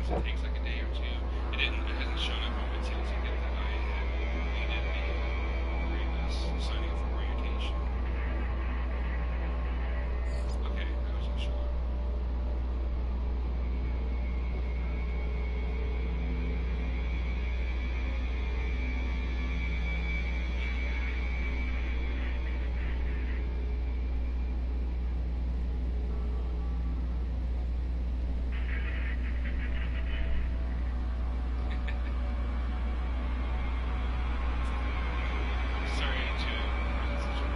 sometimes it takes like a day or two. It hasn't shown up on my sales ticket that I had completed the signing up for orientation. Okay, I wasn't sure. Sorry to run such a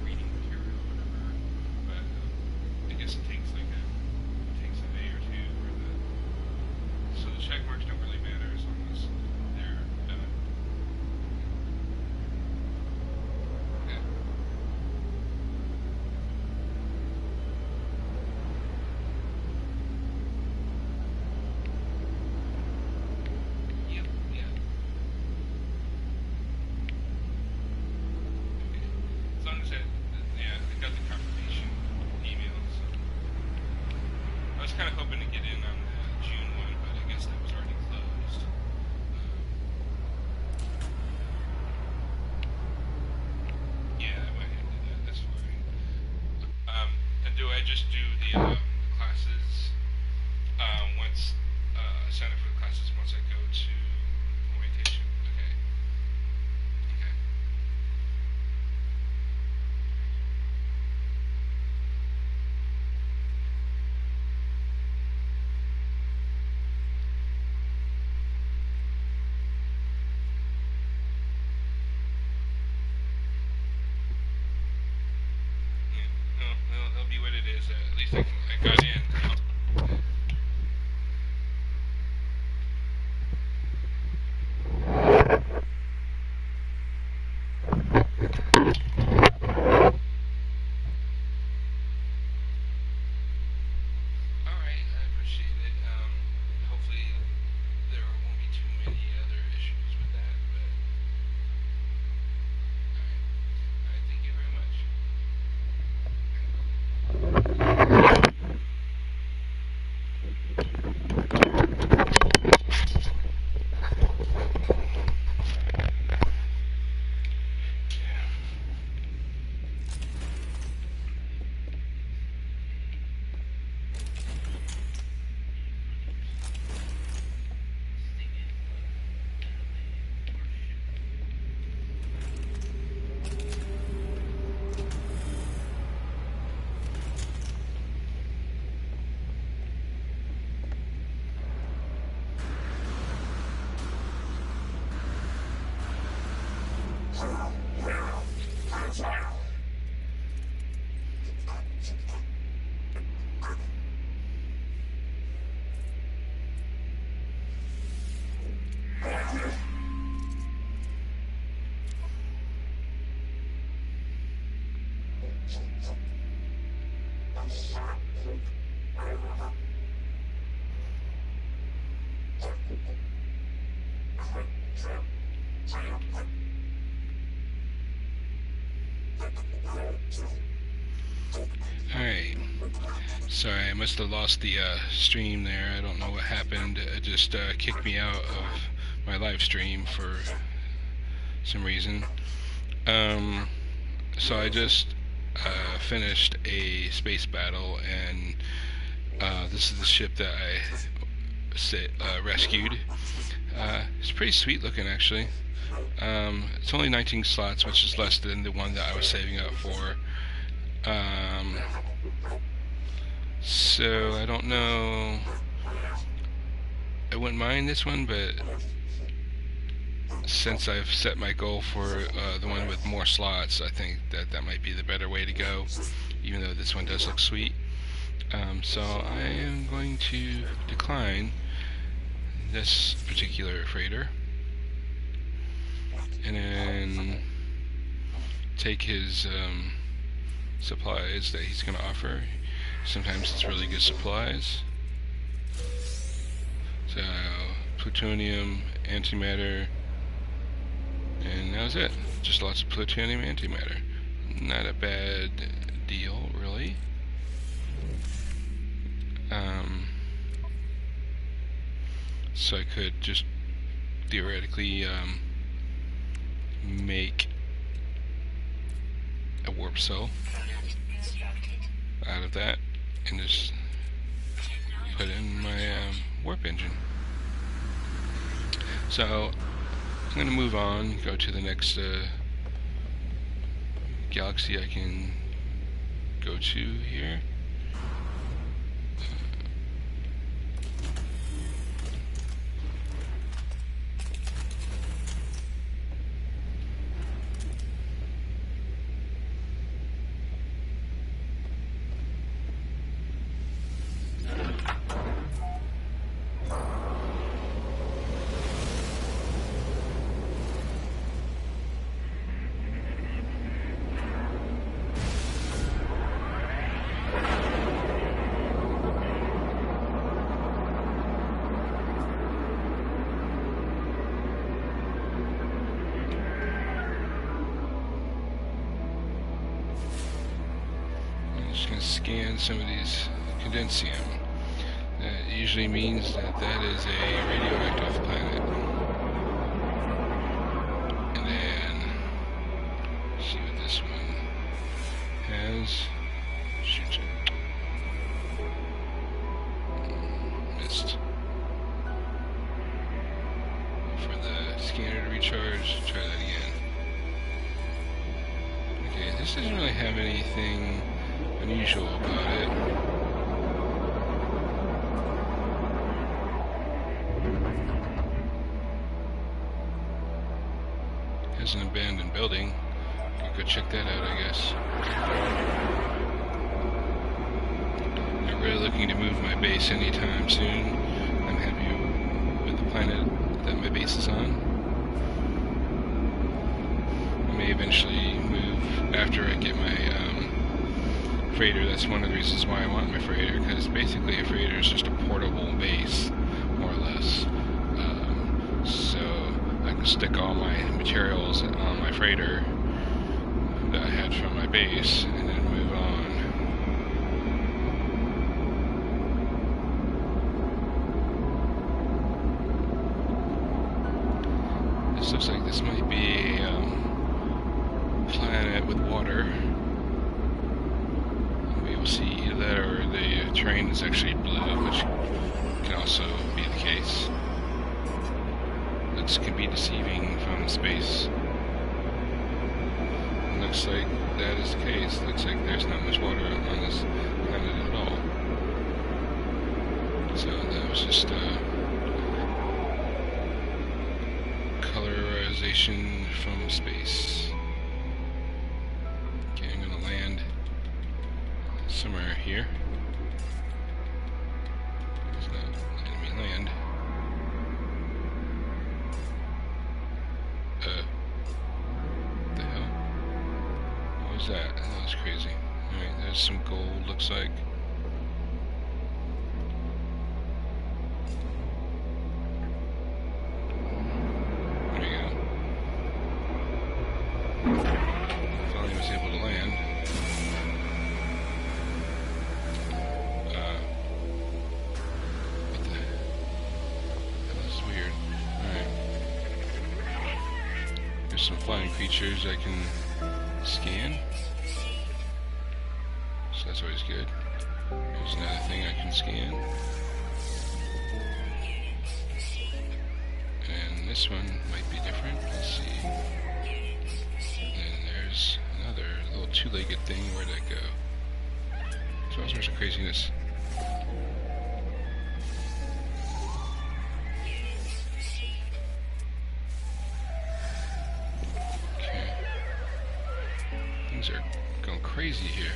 reading material or whatever, but I guess it takes a day or two so the check marks don't really matter as long as they're done. Okay. Yep, yeah. Okay. As long as I got the confirmation email, so I was kind of hoping to get in on the June one, but I guess that was already closed. Yeah, I went ahead and did that. That's fine. And do I just do the classes once sign up for the classes once I go to orientation? Okay. Okay. Yeah. Well, it'll be what it is. At least I got in. All right, I appreciate it. Hopefully there won't be too many other issues with that, but all right. All right, thank you very much. Alright, sorry, I must have lost the stream there. I don't know what happened. It just kicked me out of my live stream for some reason. So I just finished a space battle, and this is the ship that I rescued. It's pretty sweet looking, actually. It's only 19 slots, which is less than the one that I was saving up for. So I don't know. I wouldn't mind this one, but since I've set my goal for the one with more slots, I think that might be the better way to go, even though this one does look sweet. So I am going to decline this particular freighter, and then take his supplies that he's going to offer. Sometimes it's really good supplies. So plutonium, antimatter, and that was it. Just lots of plutonium, antimatter. Not a bad deal, really. So I could just theoretically make a warp cell out of that and just put in my warp engine. So I'm going to move on, go to the next galaxy I can go to here. Just going to scan some of these condensium. That usually means that that is a radioactive planet. And then see what this one has. Shoot. Missed. For the scanner to recharge, try that again. Okay, this doesn't really have anything unusual about it. Has an abandoned building. I'll go check that out, I guess. Not really looking to move my base anytime soon. I'm happy with the planet that my base is on. I may eventually move after I get my freighter. That's one of the reasons why I want my freighter, because basically a freighter is just a portable base, more or less. So I can stick all my materials on my freighter that I had from my base and then move on. This looks like this might be a planet with water. We'll see either that or the terrain is actually blue, which can also be the case. Looks can be deceiving from space. Looks like that is the case. Looks like there's not much water on this planet at all. So that was just colorization from space. Okay, I'm gonna land somewhere here. It's not letting me land. What the hell? What was that? That was crazy. Alright, there's some gold, looks like. There we go. Finally was able to land. Some flying creatures I can scan, so that's always good. There's another thing I can scan, and this one might be different. Let's see. And there's another little two-legged thing. Where'd that go? So all sorts of craziness. Are going crazy here.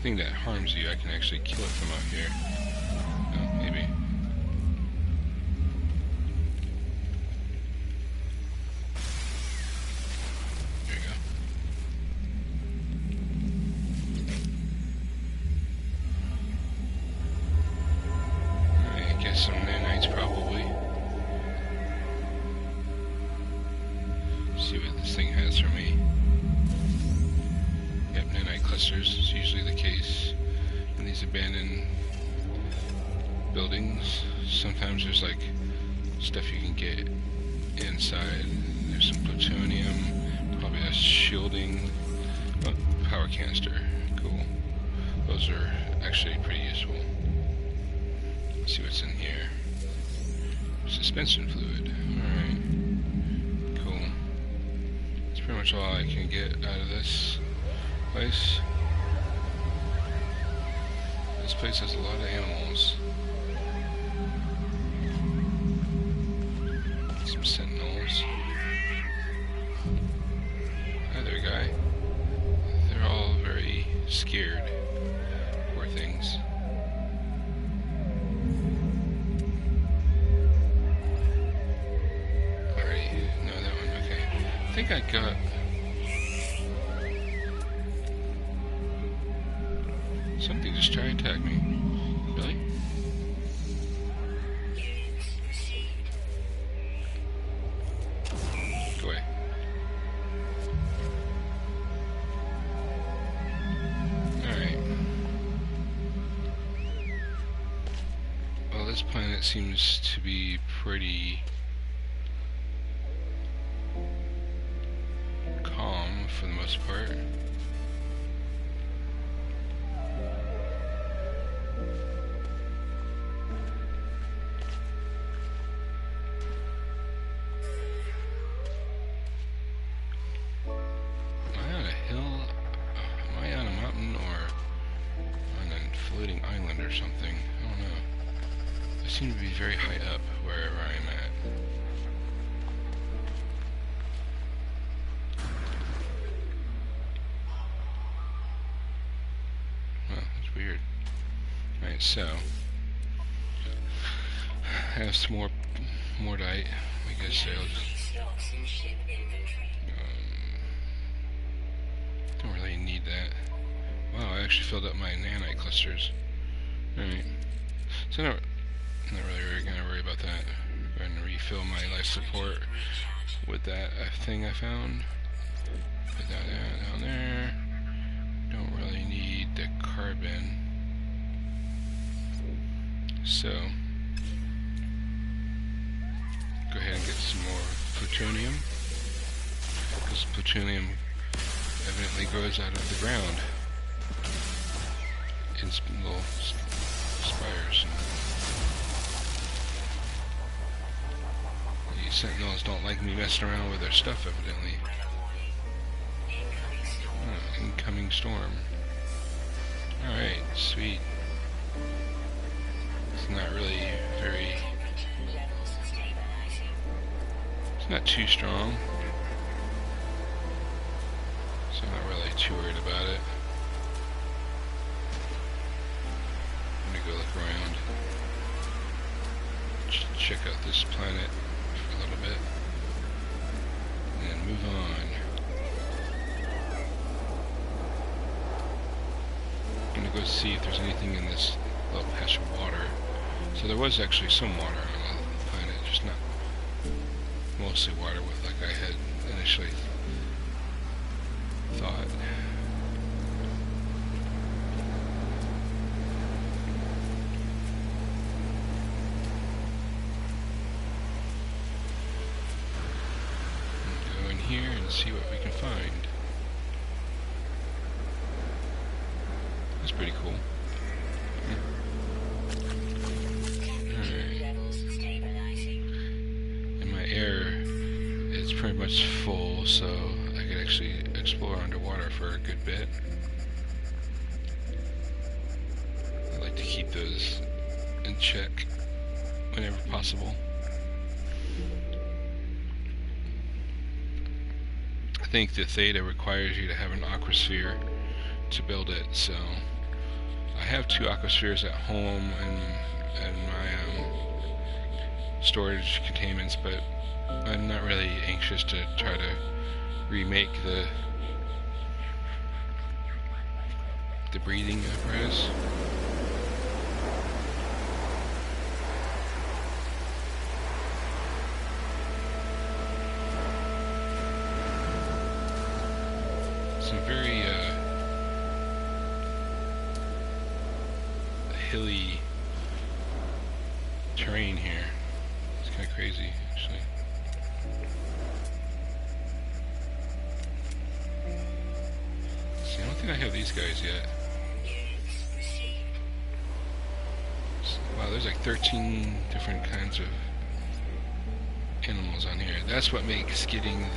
anything that harms you, I can actually kill it from out here. Oh, maybe. There you go. Alright, I guess some nanites probably. See what this thing has for me. Yep, nanite clusters is usually the case in these abandoned buildings. Sometimes there's like stuff you can get inside. There's some plutonium, probably a shielding, oh, power canister. Cool. Those are actually pretty useful. Let's see what's in here. Suspension fluid. Alright. Cool. That's pretty much all I can get out of this place. This place has a lot of animals. Some sentinels. Hi there, guy. They're all very scared. Poor things. Alright, no, that one, okay. I think I got... Something just tried to attack me. Really? Go away. Alright. Well, this planet seems to be pretty calm for the most part. Something. I don't know. I seem to be very high up wherever I'm at. Well, that's weird. Alright, so I have some more mordite. I guess I'll just, don't really need that. Wow, I actually filled up my nanite clusters. Alright, so not really gonna worry about that. I'm going to refill my life support with that thing I found. Put that down there. Don't really need the carbon. So, go ahead and get some more plutonium. Because plutonium evidently grows out of the ground in little spires. The sentinels don't like me messing around with their stuff, evidently. Oh, incoming storm. Alright, sweet. It's not really very... It's not too strong. So I'm not really too worried about it. Go look around, check out this planet for a little bit, and then move on. I'm gonna go see if there's anything in this little patch of water. So there was actually some water on the planet, just not mostly water with like I had initially thought. Here and see what we can find. That's pretty cool. Alright. And my air is pretty much full, so I could actually explore underwater for a good bit. I like to keep those in check whenever possible. I think the Theta requires you to have an aquasphere to build it, so I have 2 aquaspheres at home and my storage containments, but I'm not really anxious to try to remake the breathing apparatus. Some very hilly terrain here. It's kind of crazy, actually. See, I don't think I have these guys yet. Wow, there's like 13 different kinds of animals on here. That's what makes getting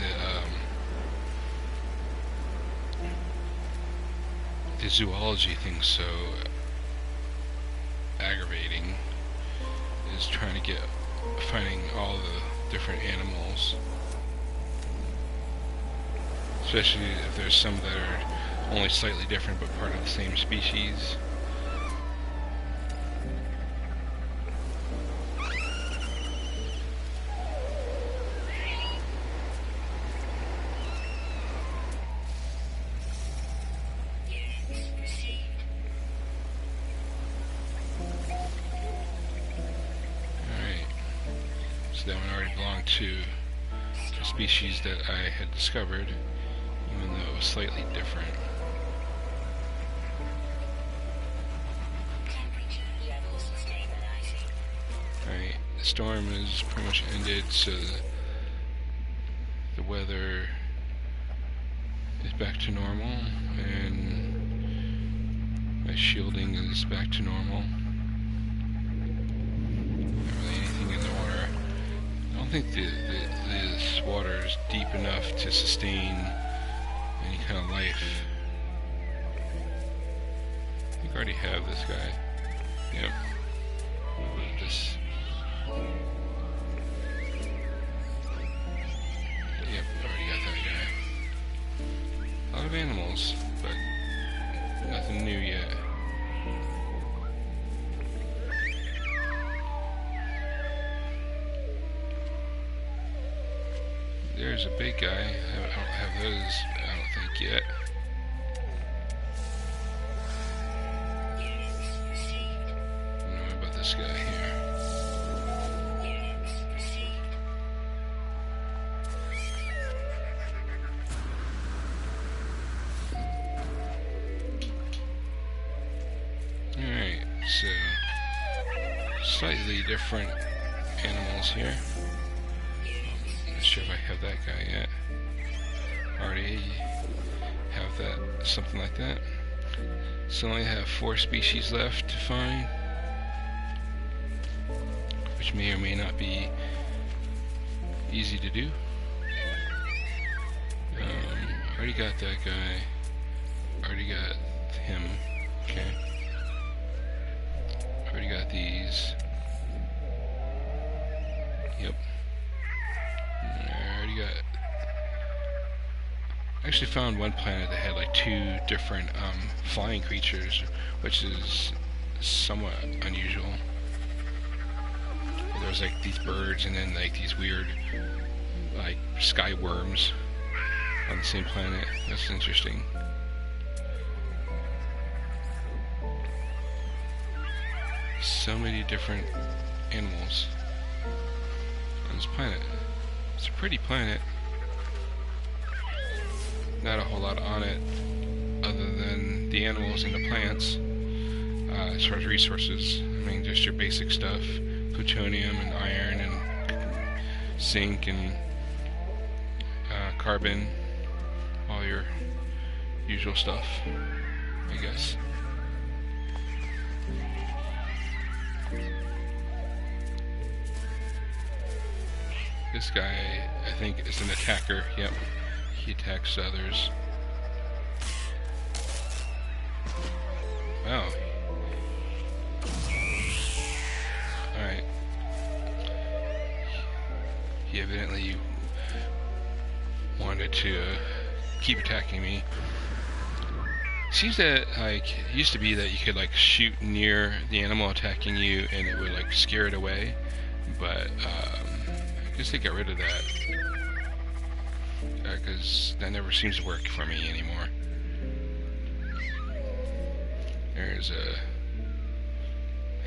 the zoology thing so aggravating, is trying to finding all the different animals, especially if there's some that are only slightly different but part of the same species. That one already belonged to a species that I had discovered, even though it was slightly different. Alright, the storm is pretty much ended, so the weather is back to normal, and my shielding is back to normal. I don't think this water is deep enough to sustain any kind of life. I think I already have this guy. Yep. This. Yep, already got that guy. A lot of animals, but nothing new yet. There's a big guy. I don't have those, I don't think, yet. I don't know about this guy here. Alright, so slightly different animals here. Not sure if I have that guy yet. Already have that, something like that. So I only have 4 species left to find, which may or may not be easy to do. Already got that guy. Already got him. Okay. Already got these. Yep. I actually found one planet that had like 2 different flying creatures, which is somewhat unusual. There was like these birds and then like these weird like sky worms on the same planet. That's interesting. So many different animals on this planet. It's a pretty planet. Not a whole lot on it other than the animals and the plants. As far as resources, I mean, just your basic stuff: plutonium and iron and zinc and carbon, all your usual stuff, I guess. This guy, I think, is an attacker. Yep. He attacks others. Wow. Alright. He evidently wanted to keep attacking me. Seems that like it used to be that you could like shoot near the animal attacking you and it would like scare it away, but I guess they got rid of that because that never seems to work for me anymore. There's a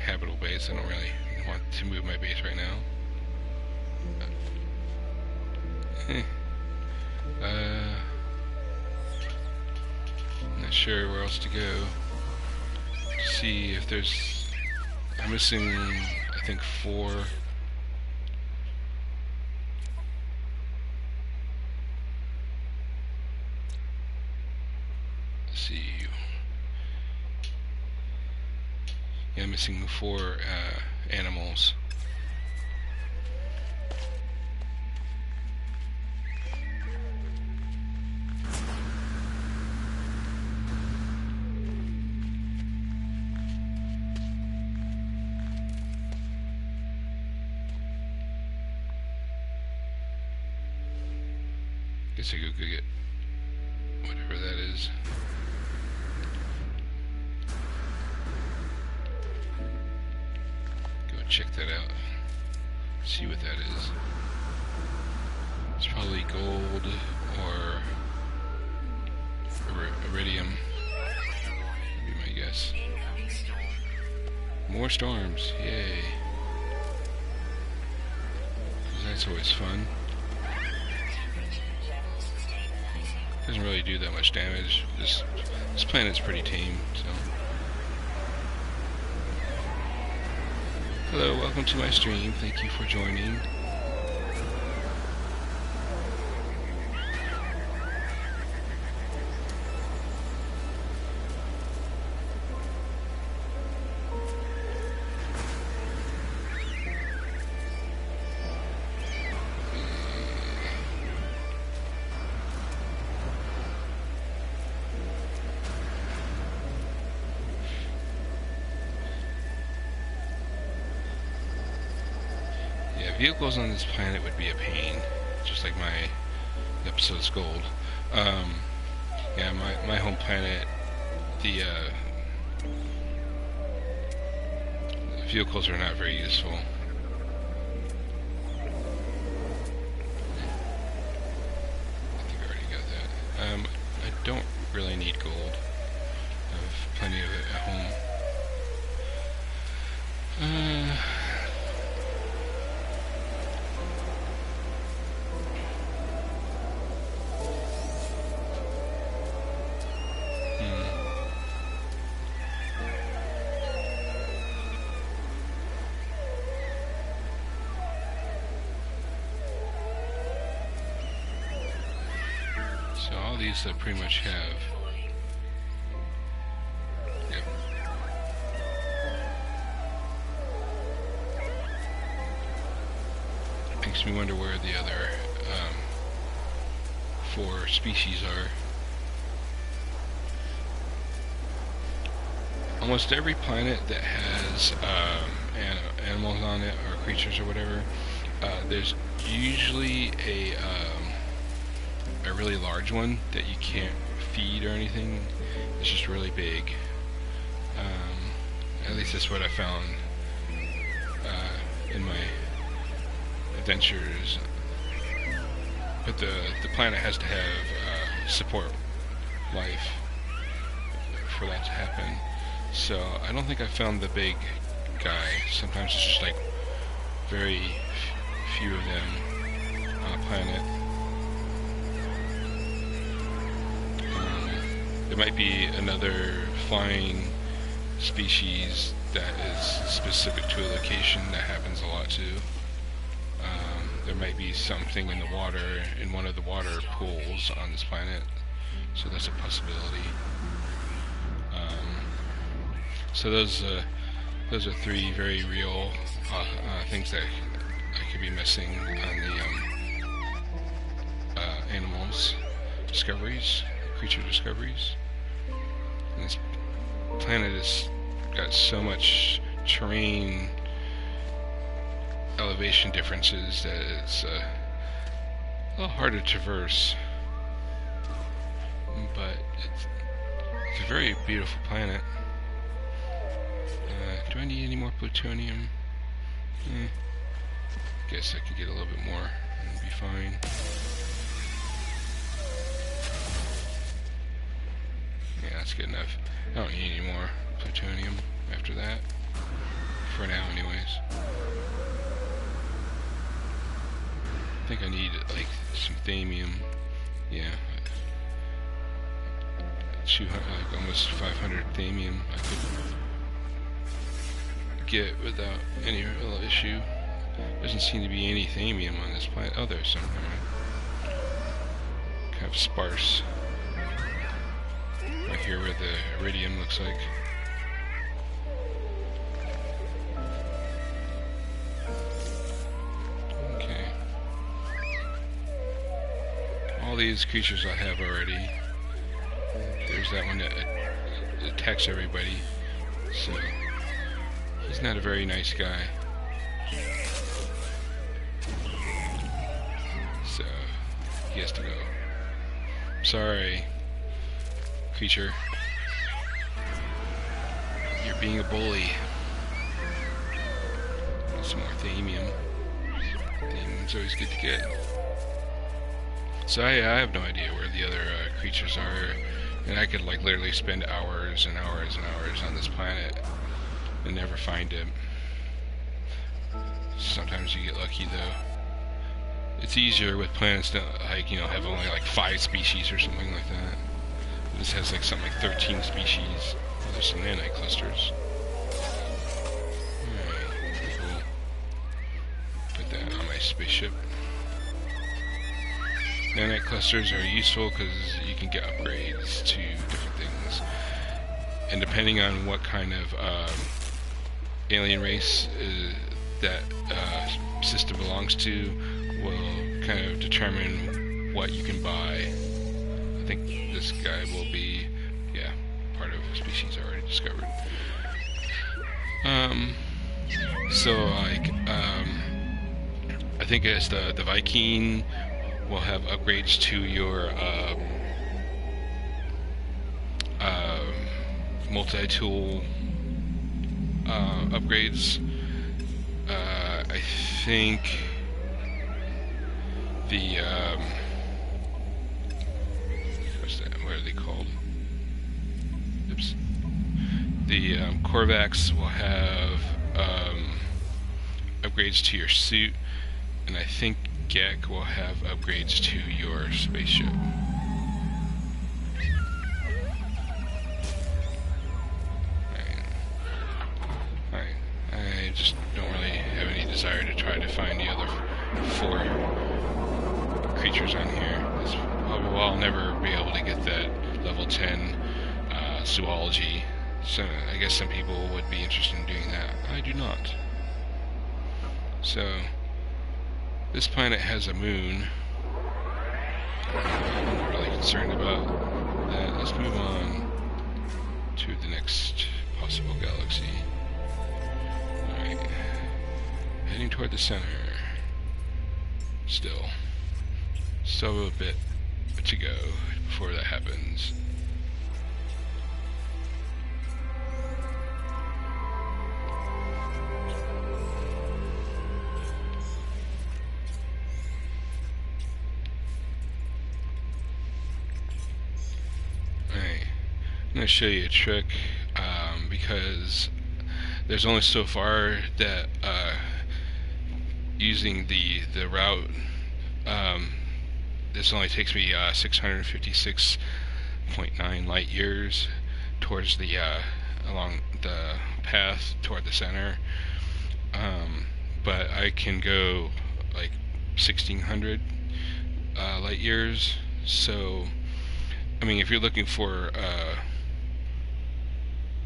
habitable base. I don't really want to move my base right now. Not sure where else to go to see if there's. I'm missing, I think, 4. Let's see. Yeah, I'm missing 4 animals. Guess I go get whatever that is. Go check that out. See what that is. It's probably gold or iridium. Would be my guess. More storms, yay! That's always fun. Doesn't really do that much damage. This planet's pretty tame, so. Hello, welcome to my stream. Thank you for joining. Vehicles on this planet would be a pain, just like my episode's gold. Yeah, my home planet, the vehicles are not very useful. I think I already got that. I don't really need gold. I have plenty of it at home. So all these I pretty much have. Yep. Makes me wonder where the other 4 species are. Almost every planet that has animals on it or creatures or whatever, there's usually a really large one that you can't feed or anything. It's just really big. At least that's what I found in my adventures. But the planet has to have support life for that to happen. So I don't think I found the big guy. Sometimes it's just like very few of them on a planet. There might be another flying species that is specific to a location that happens a lot too. There might be something in the water, in one of the water pools on this planet, so that's a possibility. So those are 3 very real things that I could be missing on the animals discoveries, creature discoveries. And this planet has got so much terrain, elevation differences that it's a little hard to traverse. But a very beautiful planet. Do I need any more plutonium? Guess I could get a little bit more and be fine. Yeah, that's good enough. I don't need any more plutonium after that. For now, anyways. I think I need, like, some thamium. Yeah. 200, like, almost 500 thamium I could get without any real issue. Doesn't seem to be any thamium on this planet. Oh, there's some. Kind of sparse. Right here where the iridium looks like. Okay. All these creatures I have already. There's that one that attacks everybody. So, he's not a very nice guy. So, he has to go. Sorry, creature. You're being a bully. Some more thamium. Thamium's always good to get. So I have no idea where the other creatures are, and I could like literally spend hours and hours and hours on this planet and never find him. Sometimes you get lucky though. It's easier with planets that, like, you know, have only like 5 species or something like that. This has like something like 13 species. Oh, there's some nanite clusters. Alright, pretty cool. Put that on my spaceship. Nanite clusters are useful because you can get upgrades to different things. And depending on what kind of alien race that system belongs to, will kind of determine what you can buy. I think this guy will be, yeah, part of a species already discovered. So like, I think it's the Viking will have upgrades to your multi-tool upgrades. I think the what's that? What are they called? Oops. The Korvax will have upgrades to your suit, and I think Gek will have upgrades to your spaceship. Alright. I just don't really have any desire to try to find the other 4 creatures on here. Well, I'll never be able to get that level 10 zoology. So I guess some people would be interested in doing that. I do not. So this planet has a moon. I'm not really concerned about that. Let's move on to the next possible galaxy. Alright. Heading toward the center. Still a bit to go before that happens. I'm going to show you a trick, because there's only so far that using the route, this only takes me 656.9 light years towards the along the path toward the center, but I can go like 1600 light years. So I mean, if you're looking for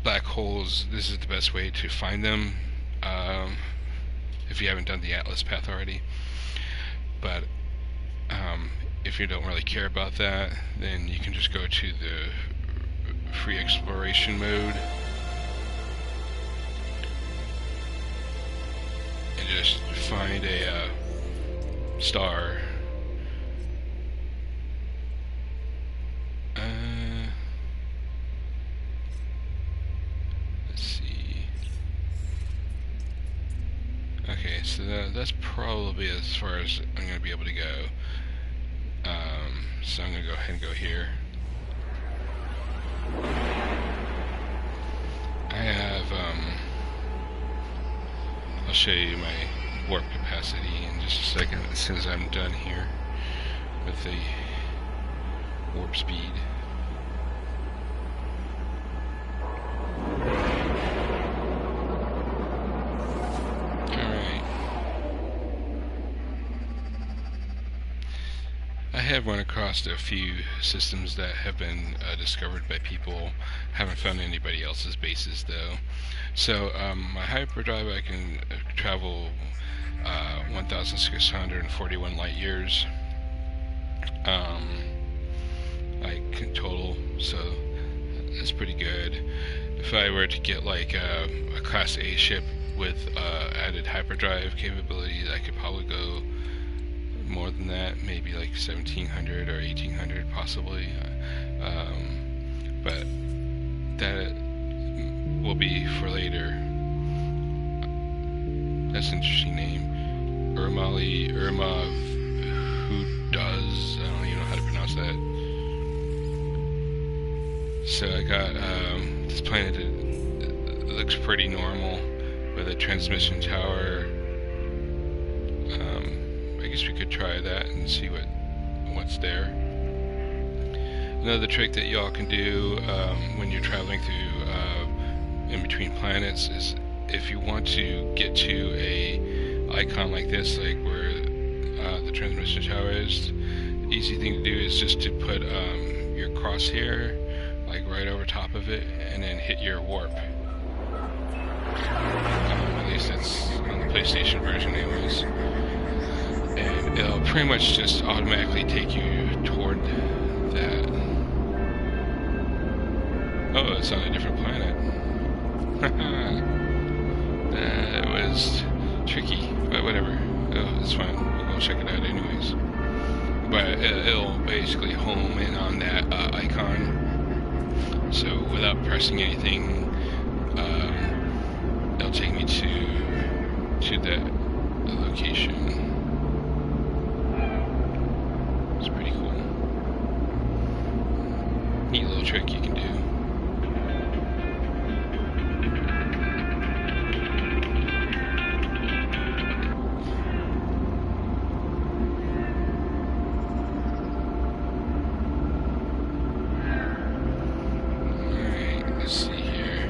black holes, this is the best way to find them, if you haven't done the Atlas path already. But if you don't really care about that, then you can just go to the free exploration mode and just find a star. so that's probably as far as I'm going to be able to go. So I'm going to go ahead and go here. I have, I'll show you my warp capacity in just a second as soon as I'm done here with the warp speed. I have run across a few systems that have been discovered by people. Haven't found anybody else's bases though. So my hyperdrive, I can travel 1,641 light years. Like total, so that's pretty good. If I were to get like a Class A ship with added hyperdrive capabilities, I could probably go more than that, maybe like 1,700 or 1,800 possibly, but that will be for later. That's an interesting name. Irma, who does? I don't even know how to pronounce that. So I got this planet that looks pretty normal with a transmission tower. I guess we could try that and see what's there. Another trick that y'all can do when you're traveling through in between planets is if you want to get to a icon like this, like where the transmission tower is, the easy thing to do is just to put your crosshair like right over top of it and then hit your warp. At least that's on the PlayStation version anyways. And it'll pretty much just automatically take you toward that. Oh, it's on a different planet. That was tricky, but whatever. Oh, it's fine. We'll go check it out anyways. But it'll basically home in on that icon. So without pressing anything, it'll take me to that location. It's pretty cool. Neat little trick you can do. Alright, let's see here.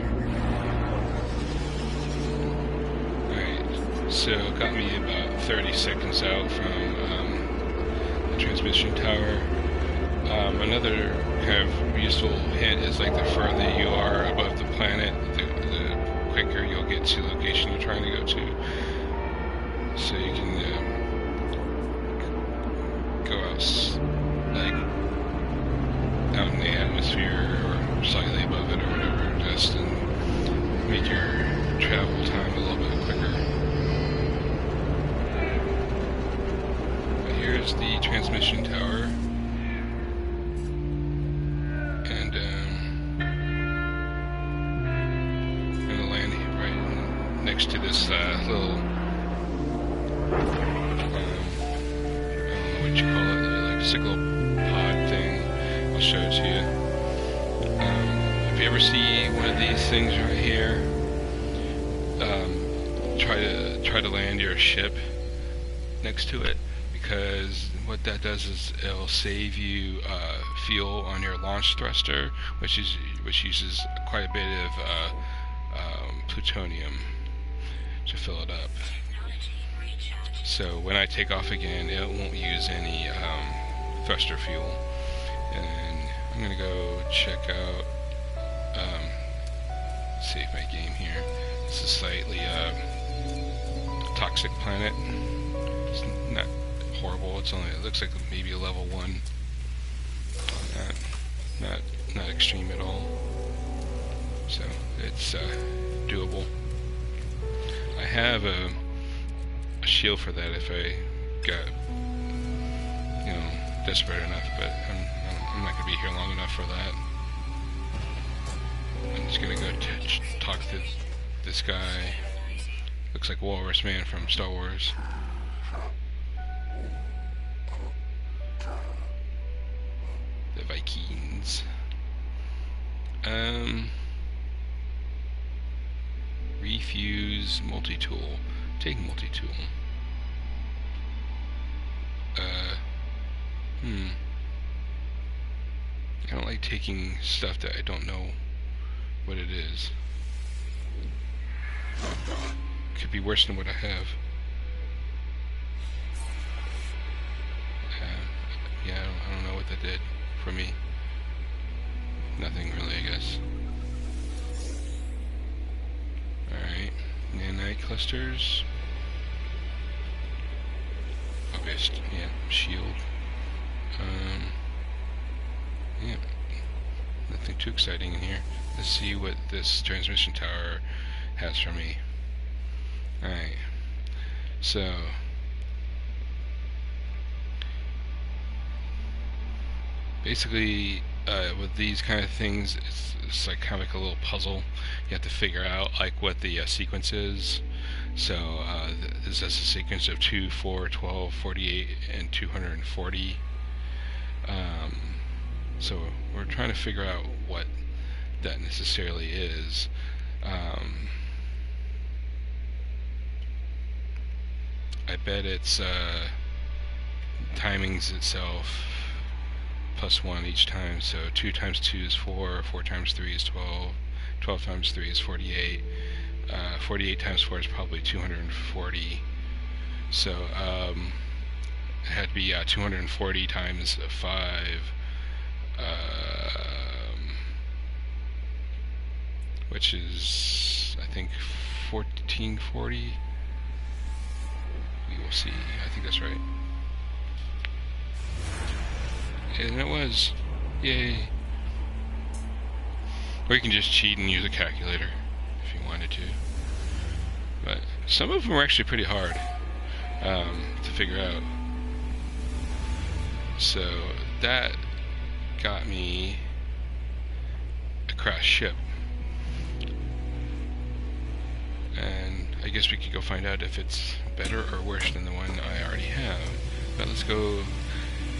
Alright, so it got me about 30 seconds out from the transmission tower. Another kind of useful hint is like the further you are above the planet, the quicker you'll get to the location you're trying to go to. So you can go out like out in the atmosphere or slightly above it or whatever, just and make your travel time a little bit quicker. But here's the transmission tower. Next to this little, I don't know what you call it, like cyclopod thing. I'll show it to you. If you ever see one of these things right here, try to land your ship next to it, because what that does is it'll save you fuel on your launch thruster, which uses quite a bit of plutonium to fill it up. So when I take off again, it won't use any thruster fuel. And I'm gonna go check out save my game here. It's a slightly toxic planet. It's not horrible. It looks like maybe a level 1. Not extreme at all. So it's doable. I have a shield for that if I got, desperate enough, but I'm not going to be here long enough for that. I'm just going to go talk to this guy. Looks like Walrus Man from Star Wars. The Vikings. Refuse multi-tool. Take multi-tool. I don't like taking stuff that I don't know what it is. Could be worse than what I have. Yeah, I don't know what that did for me. Nothing really, I guess. Alright, nanite clusters. Obvious, yeah, shield. Yeah, nothing too exciting in here. Let's see what this transmission tower has for me. Alright, so basically with these kind of things, it's like kind of like a little puzzle. You have to figure out like what the sequence is. So this is a sequence of 2, 4, 12, 48, and 240. So we're trying to figure out what that necessarily is. I bet it's timings itself plus 1 each time. So 2 times 2 is 4, 4 times 3 is 12, 12 times 3 is 48, 48 times 4 is probably 240. So it had to be 240 times 5, which is, I think, 1440. We will see. I think that's right. And it was. Yay. Or you can just cheat and use a calculator if you wanted to. But some of them were actually pretty hard to figure out. So that got me a crashed ship. And I guess we could go find out if it's better or worse than the one I already have. But let's go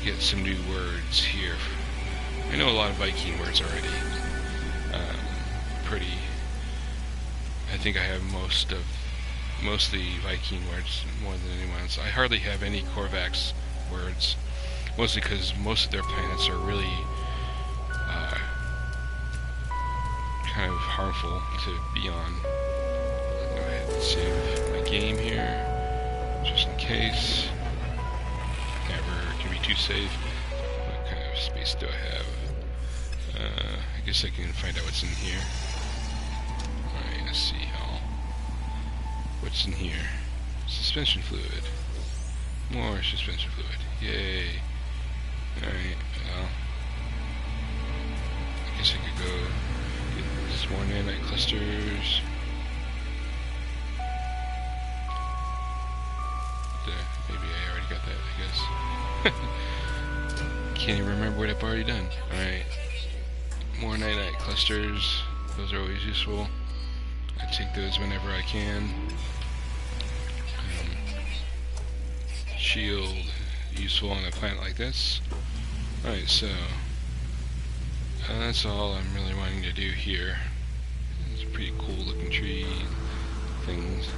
get some new words here. I know a lot of Viking words already. I think I have most of the Viking words more than anyone else. I hardly have any Korvax words, mostly because most of their planets are really kind of harmful to be on. I'll go ahead and save my game here, just in case. Never can be too safe. What kind of space do I have? I guess I can find out what's in here. Alright, let's see how. What's in here? Suspension fluid. More suspension fluid. Yay. Alright, well. I guess I could go get some more nanite clusters. Maybe I already got that, I guess. Can't even remember what I've already done. Alright. More nanite clusters. Those are always useful. I take those whenever I can. Shield, useful on a planet like this. Alright, so that's all I'm really wanting to do here. It's a pretty cool looking tree things.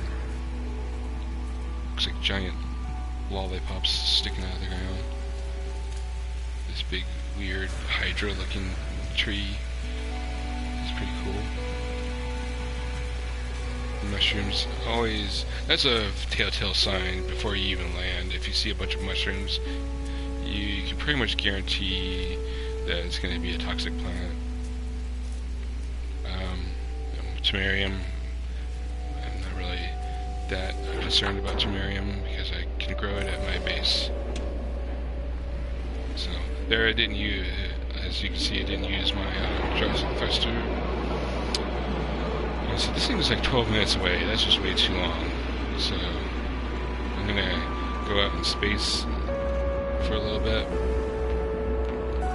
Looks like giant lollipops sticking out of the ground. This big weird hydra looking tree is pretty cool. Mushrooms, always, that's a telltale sign before you even land. If you see a bunch of mushrooms, you can pretty much guarantee that it's going to be a toxic plant. Temerium, I'm not really that concerned about temerium because I can grow it at my base. So there I didn't use, as you can see, I didn't use my thruster. So this thing is like 12 minutes away. That's just way too long. So I'm gonna go out in space for a little bit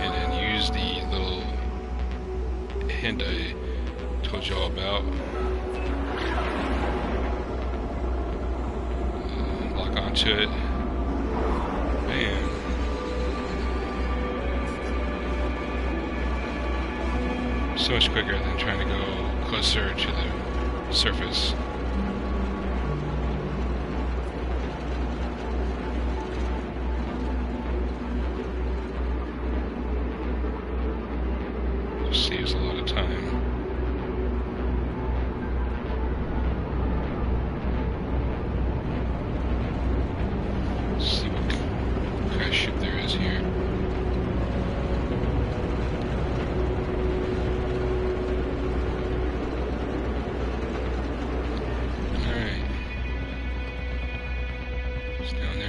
and then use the little hint I told you all about onto it. Bam. So much quicker than trying to go closer to the surface. Just saves a lot of time. Let's see what crash ship there is here.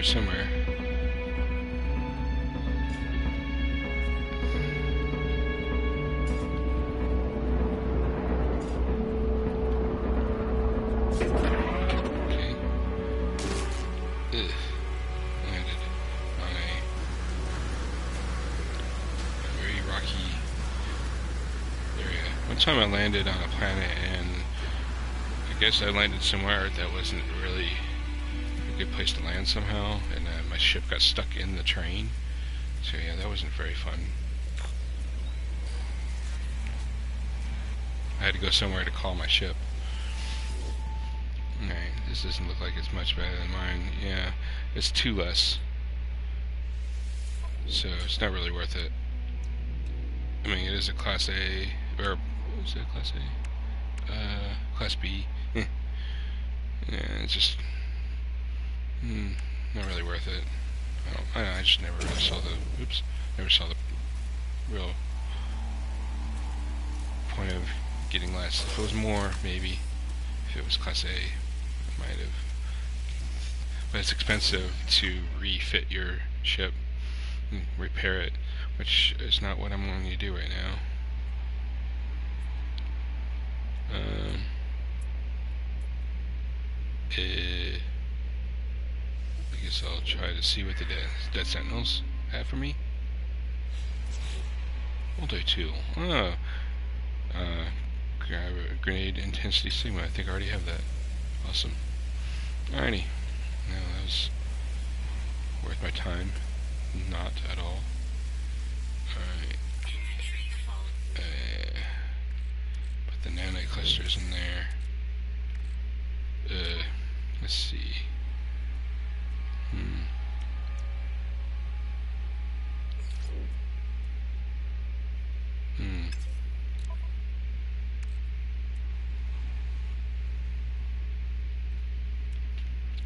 Somewhere. Okay. Landed on a very rocky area. One time I landed on a planet and I guess I landed somewhere that wasn't really a good place to land somehow, and my ship got stuck in the terrain. So yeah, that wasn't very fun. I had to go somewhere to call my ship. Alright, this doesn't look like it's much better than mine. Yeah, it's 2 less. So it's not really worth it. I mean, it is a Class A, or is it a Class A? Class B. Yeah, it's just not really worth it. I just never really saw the real point of getting less. If it was more, maybe. If it was Class A, I might have. But it's expensive to refit your ship and repair it, which is not what I'm going to do right now. I guess I'll try to see what the dead sentinels have for me. Multi-tool. Oh. Grab a grenade intensity sigma. I think I already have that. Awesome. Alrighty. Now that was worth my time. Not at all. Alright. Put the nanite clusters in there. Let's see.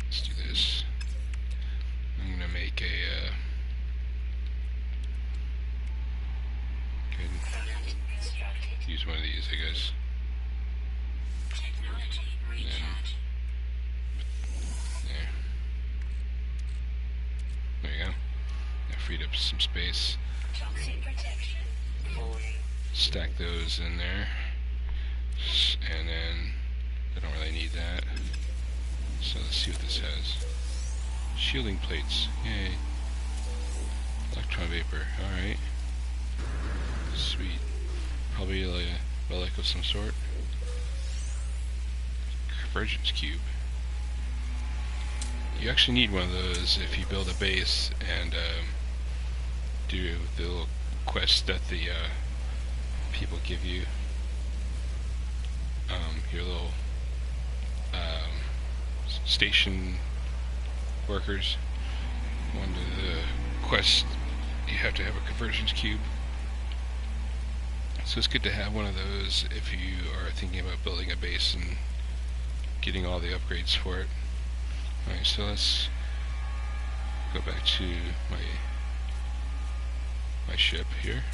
Let's do this. I'm gonna make a use one of these, I guess. There you go. I freed up some space. Stack those in there. And then I don't really need that. So let's see what this has. Shielding plates. Yay. Electron vapor. Alright. Sweet. Probably like a relic of some sort. Convergence cube. You actually need one of those if you build a base and do the little quest that the people give you. Your little station workers. One of the quests, you have to have a convergence cube. So it's good to have one of those if you are thinking about building a base and getting all the upgrades for it. Alright, so let's go back to my ship here.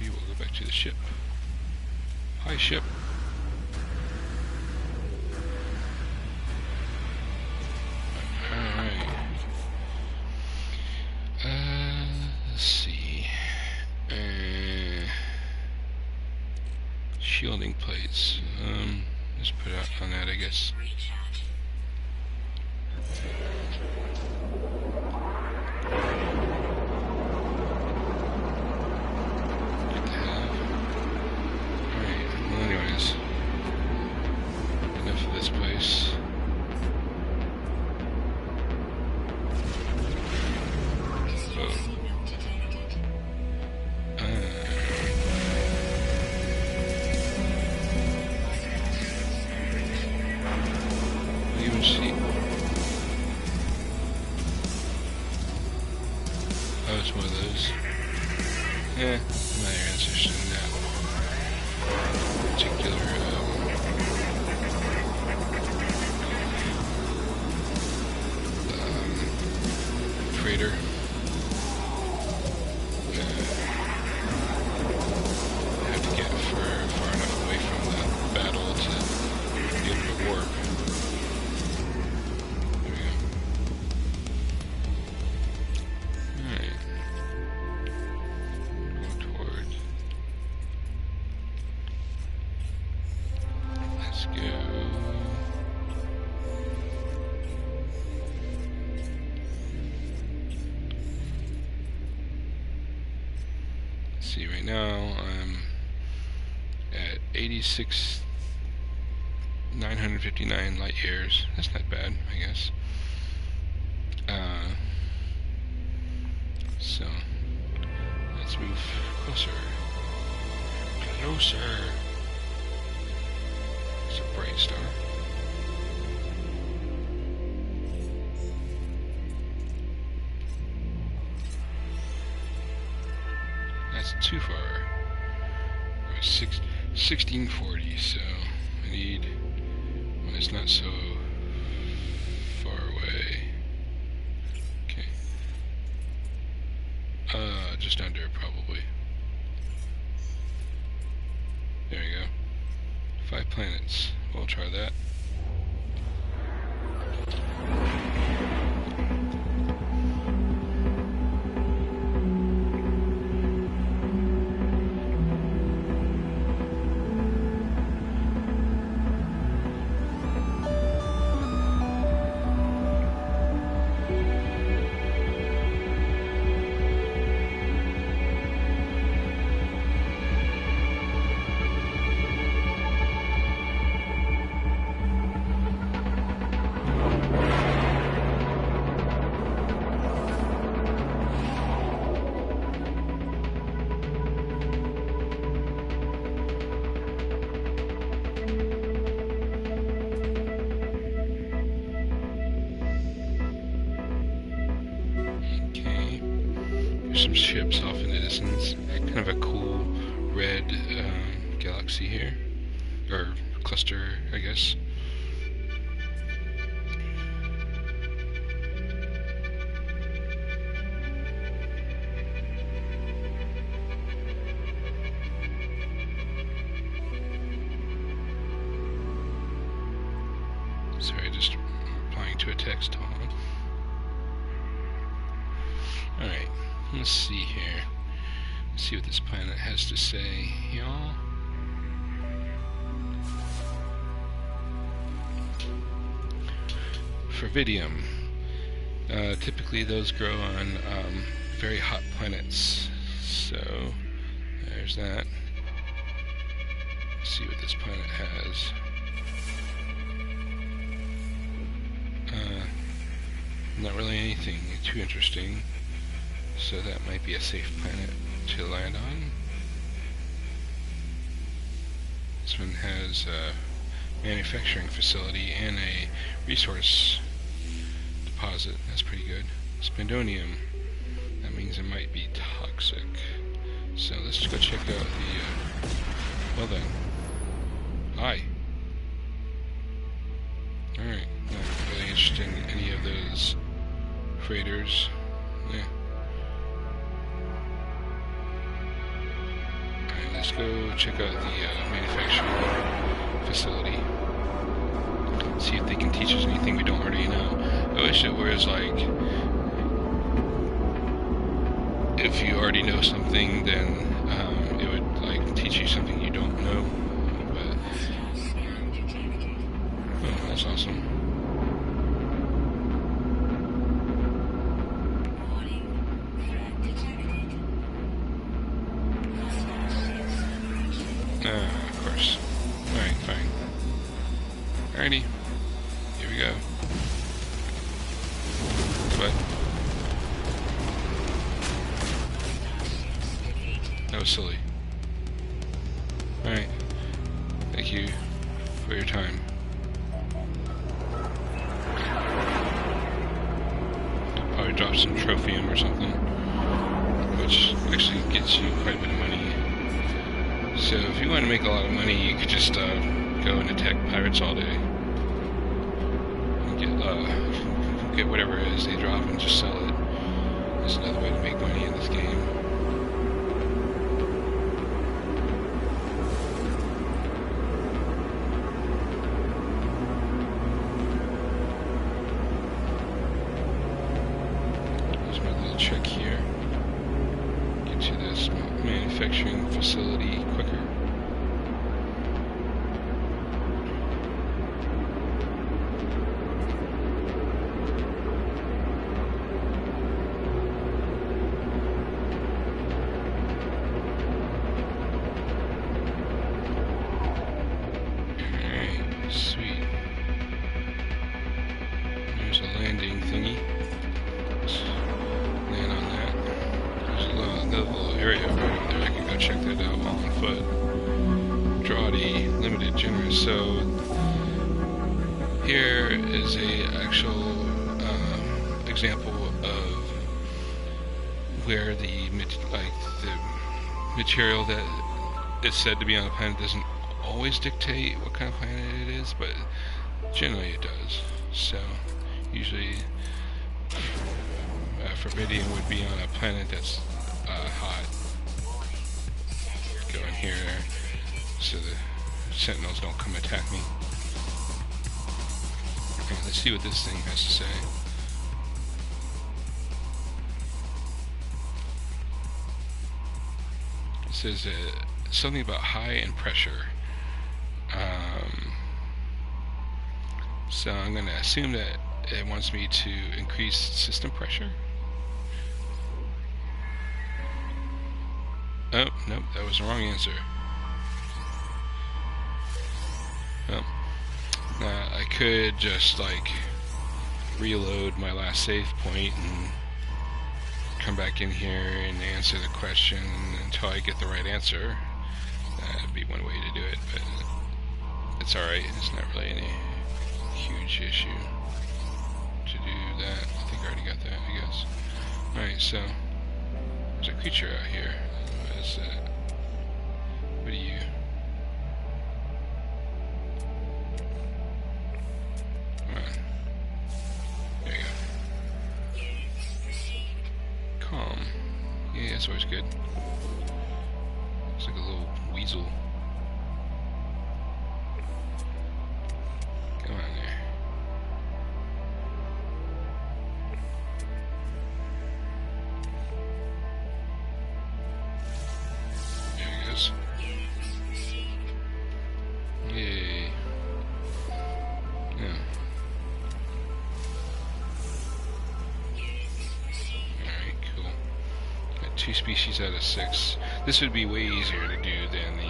We will go back to the ship. Hi, ship. Alright. Let's see. Shielding plates. Let's put out on that, I guess. Good to have. Alright, well anyways. Enough of this place. I'm not very interested in that particular freighter. I have to get far enough away from the battle to be able to warp. There we go. Alright. Go toward. Let's go. See, right now I'm at 959 light years. That's not bad, I guess. So let's move closer. Closer. It's a bright star. That's too far. It was 1640, so I need when it's not so far away. Okay. Just under probably. There we go. 5 planets. We'll try that. Some ships off in the distance. Kind of a cool red galaxy here, or cluster, I guess. Sorry, just replying to a text. Hold on. Alright. Let's see here. Let's see what this planet has to say, y'all. Fervidium. Typically those grow on very hot planets. So, there's that. Let's see what this planet has. Not really anything too interesting. So that might be a safe planet to land on. This one has a manufacturing facility and a resource deposit. That's pretty good. Spindonium. That means it might be toxic. So let's go check out the, well then. Hi. Alright, not really interested in any of those freighters. Yeah. Let's go check out the manufacturing facility. See if they can teach us anything we don't already know. I wish it was like, if you already know something, then it would like teach you something you don't know. But oh, that's awesome. Of course. Alright, fine. Alrighty. Here we go. What? That was silly. Alright. Thank you for your time. Probably drop some trophium or something. Go which actually gets you quite a bit of money. So if you want to make a lot of money, you could just go and attack pirates all day. And get whatever it is they drop and just sell it. That's another way to make money in this game. There's my little trick here. Get to this manufacturing facility quicker. Sweet. There's a landing thingy. Let's land on that. There's another little area right over there. I can go check that out while on foot. Drawdy, limited, generous. So here is a actual example of where the material that is said to be on the planet doesn't always dictate what kind of planet it is, but generally it does. So usually Forbidium would be on a planet that's hot. Go in here so the sentinels don't come attack me. Okay, let's see what this thing has to say. It says something about high in pressure. So I'm going to assume that it wants me to increase system pressure. Oh, nope, that was the wrong answer. Oh. Now, I could just, like, reload my last save point and come back in here and answer the question until I get the right answer. That'd be one way to do it, but it's alright. It's not really any huge issue to do that. I think I already got that, I guess. Alright, so there's a creature out here. What is that? What are you? Come on. There you go. Calm. Yeah, that's always good. Looks like a little weasel. Come on there. There he goes. Yay. Yeah. Alright, cool. Got 2 species out of 6. This would be way easier to do than the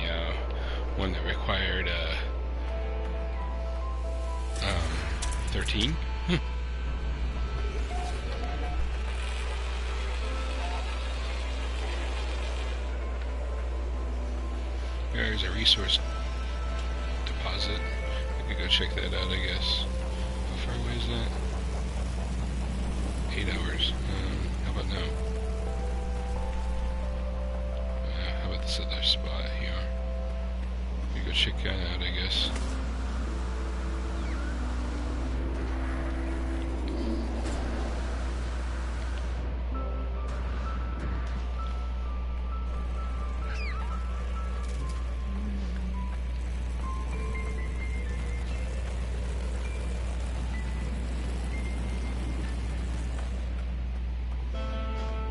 one that required 13. There's a resource deposit. I could go check that out, I guess. How far away is that? 8 hours. How about now? How about this other spot here? We go check that out, I guess.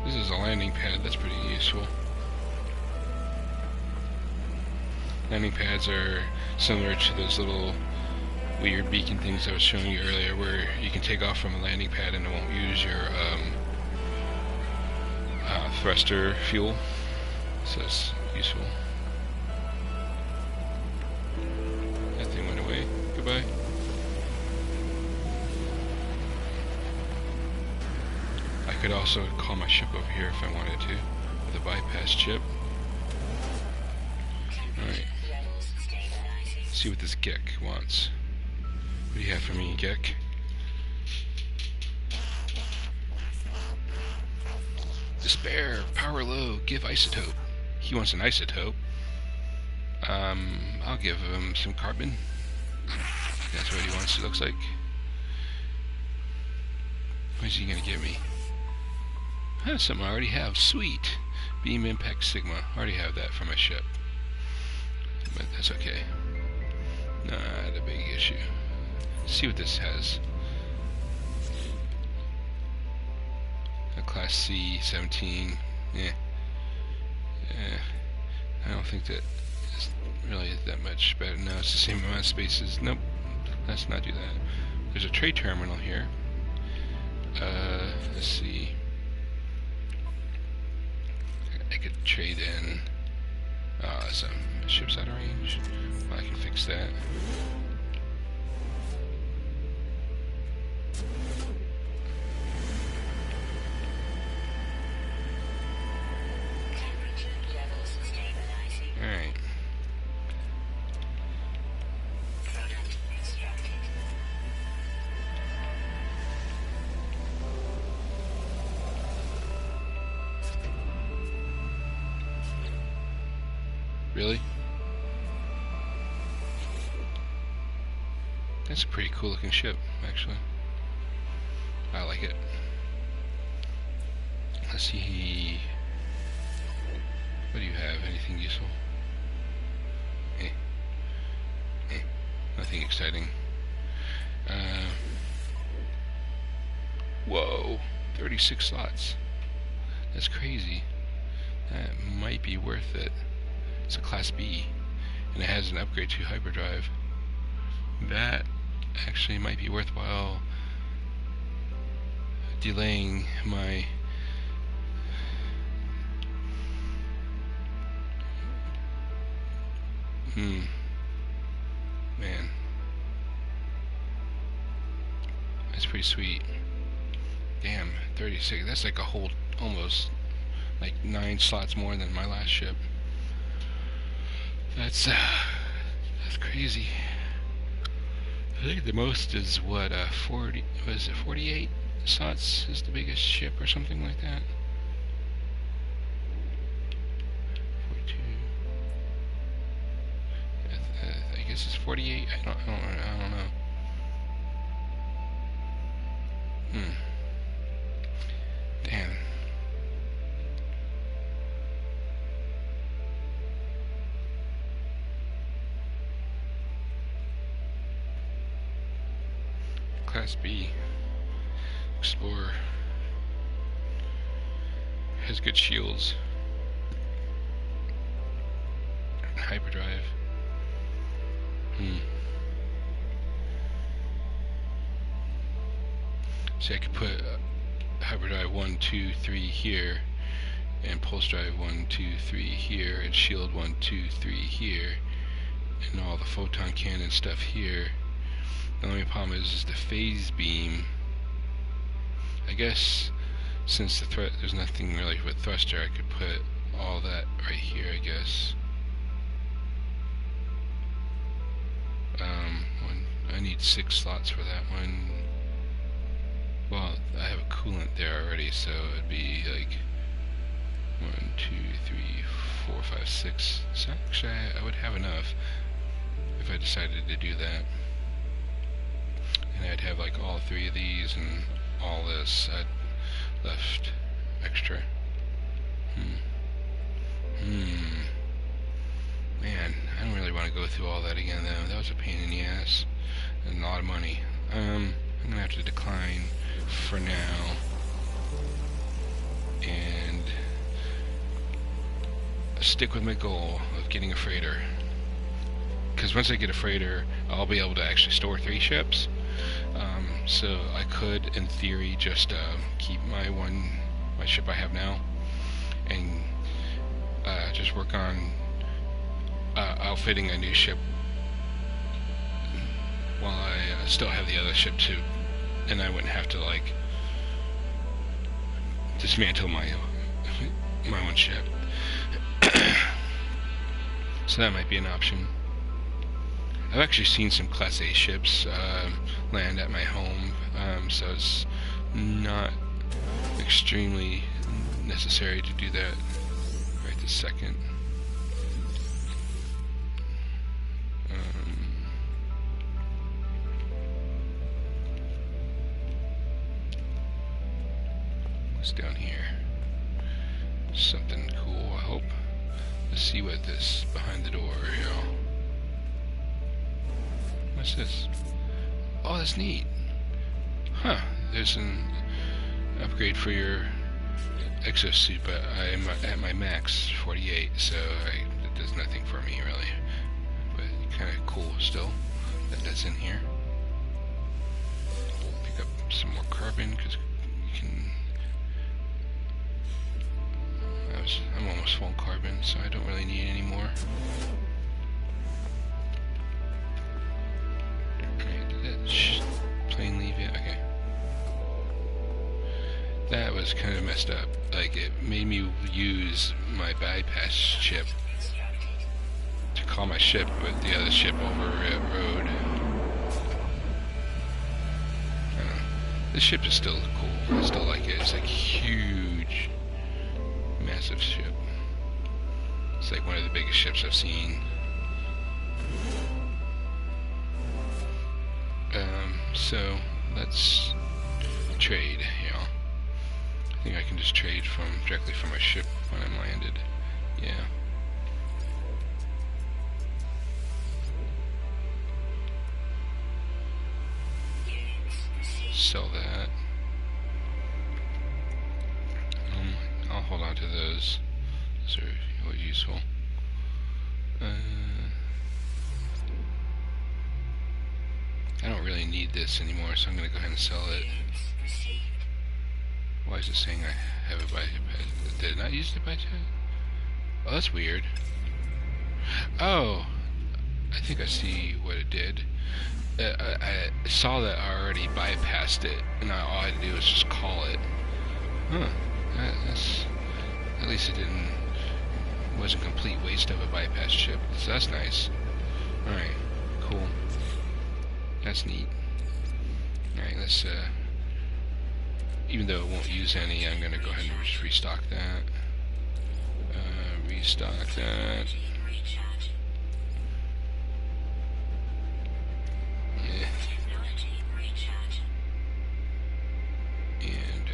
This is a landing pad, that's pretty useful. Landing pads are similar to those little weird beacon things I was showing you earlier, where you can take off from a landing pad and it won't use your thruster fuel, so it's useful. That thing went away. Goodbye. I could also call my ship over here if I wanted to, with a bypass chip. Alright. See what this Gek wants. What do you have for me, Gek? Despair, power low, give isotope. He wants an isotope. I'll give him some carbon. That's what he wants, it looks like. What is he gonna give me? That's something I already have. Sweet. Beam impact sigma. I already have that for my ship. But that's okay. Not a big issue. Let's see what this has. A Class C 17. I don't think that is really that much better. No, it's the same amount of spaces. Nope. Let's not do that. There's a trade terminal here. Let's see. I could trade in. Some ships out of range. Well, I can fix that. Alright. Really? That's a pretty cool looking ship, actually. I like it. Let's see. What do you have? Anything useful? Nothing exciting. Whoa! 36 slots. That's crazy. That might be worth it. It's a Class B, and it has an upgrade to hyperdrive. That actually might be worthwhile delaying my man. That's pretty sweet. Damn, 36. That's like a whole, almost like 9 slots more than my last ship. That's crazy. I think the most is what 40. Was it 48 slots is the biggest ship or something like that? 42. I guess it's 48. I don't know. Damn. Class B Explorer has good shields, hyperdrive. See, I could put hyperdrive 1, 2, 3 here, and pulse drive 1, 2, 3 here, and shield 1, 2, 3 here, and all the photon cannon stuff here. The only problem is the phase beam. I guess since there's nothing really with thruster, I could put all that right here, I guess. I need 6 slots for that one. Well, I have a coolant there already, so it'd be like 1, 2, 3, 4, 5, 6. So actually, I would have enough if I decided to do that. And I'd have like all 3 of these and all this. I'd left extra. Man, I don't really want to go through all that again though. That was a pain in the ass and a lot of money. I'm gonna have to decline for now and stick with my goal of getting a freighter. Because once I get a freighter, I'll be able to actually store 3 ships. So I could, in theory, just keep my ship I have now, and just work on outfitting a new ship while I still have the other ship too, and I wouldn't have to like dismantle my own ship. So that might be an option. I've actually seen some Class A ships land at my home, so it's not extremely necessary to do that right this second. What's down here? Something cool, I hope. Let's see what this behind the door, you. What's this? Oh, that's neat. Huh, there's an upgrade for your exosuit, but I'm at my max 48, so it does nothing for me really. But kind of cool still that that's in here. Pick up some more carbon because you can. I'm almost full carbon, so I don't really need any more. Alright, did that plane leave yet? Okay. That was kind of messed up. Like, it made me use my bypass ship to call my ship with the other ship over a road. This ship is still cool. I still like it. It's like huge, massive ship. It's like one of the biggest ships I've seen. So let's trade, you know. I think I can just trade directly from my ship when I'm landed. Yeah. Sell that. I'll hold on to those. Those are always useful. I don't really need this anymore, so I'm going to go ahead and sell it. Why is it saying I have a bypass? Did it not use the bypass? Oh, that's weird. Oh, I think I see what it did. I saw that I already bypassed it, and all I had to do was just call it. Huh. That's, at least it was a complete waste of a bypass chip, so that's nice. Alright, cool. That's neat. Alright, let's, even though it won't use any, I'm gonna go ahead and just restock that. Restock that. Yeah. And,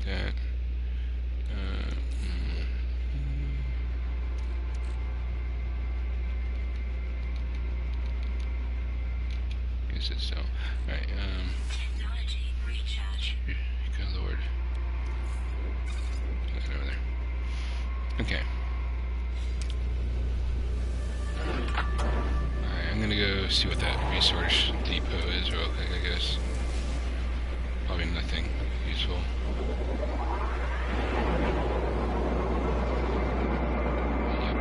that. Guess it's so. Alright, good lord. Put that over there. Okay. Alright, I'm gonna go see what that resource depot is real quick, I guess. Probably nothing useful. Yep.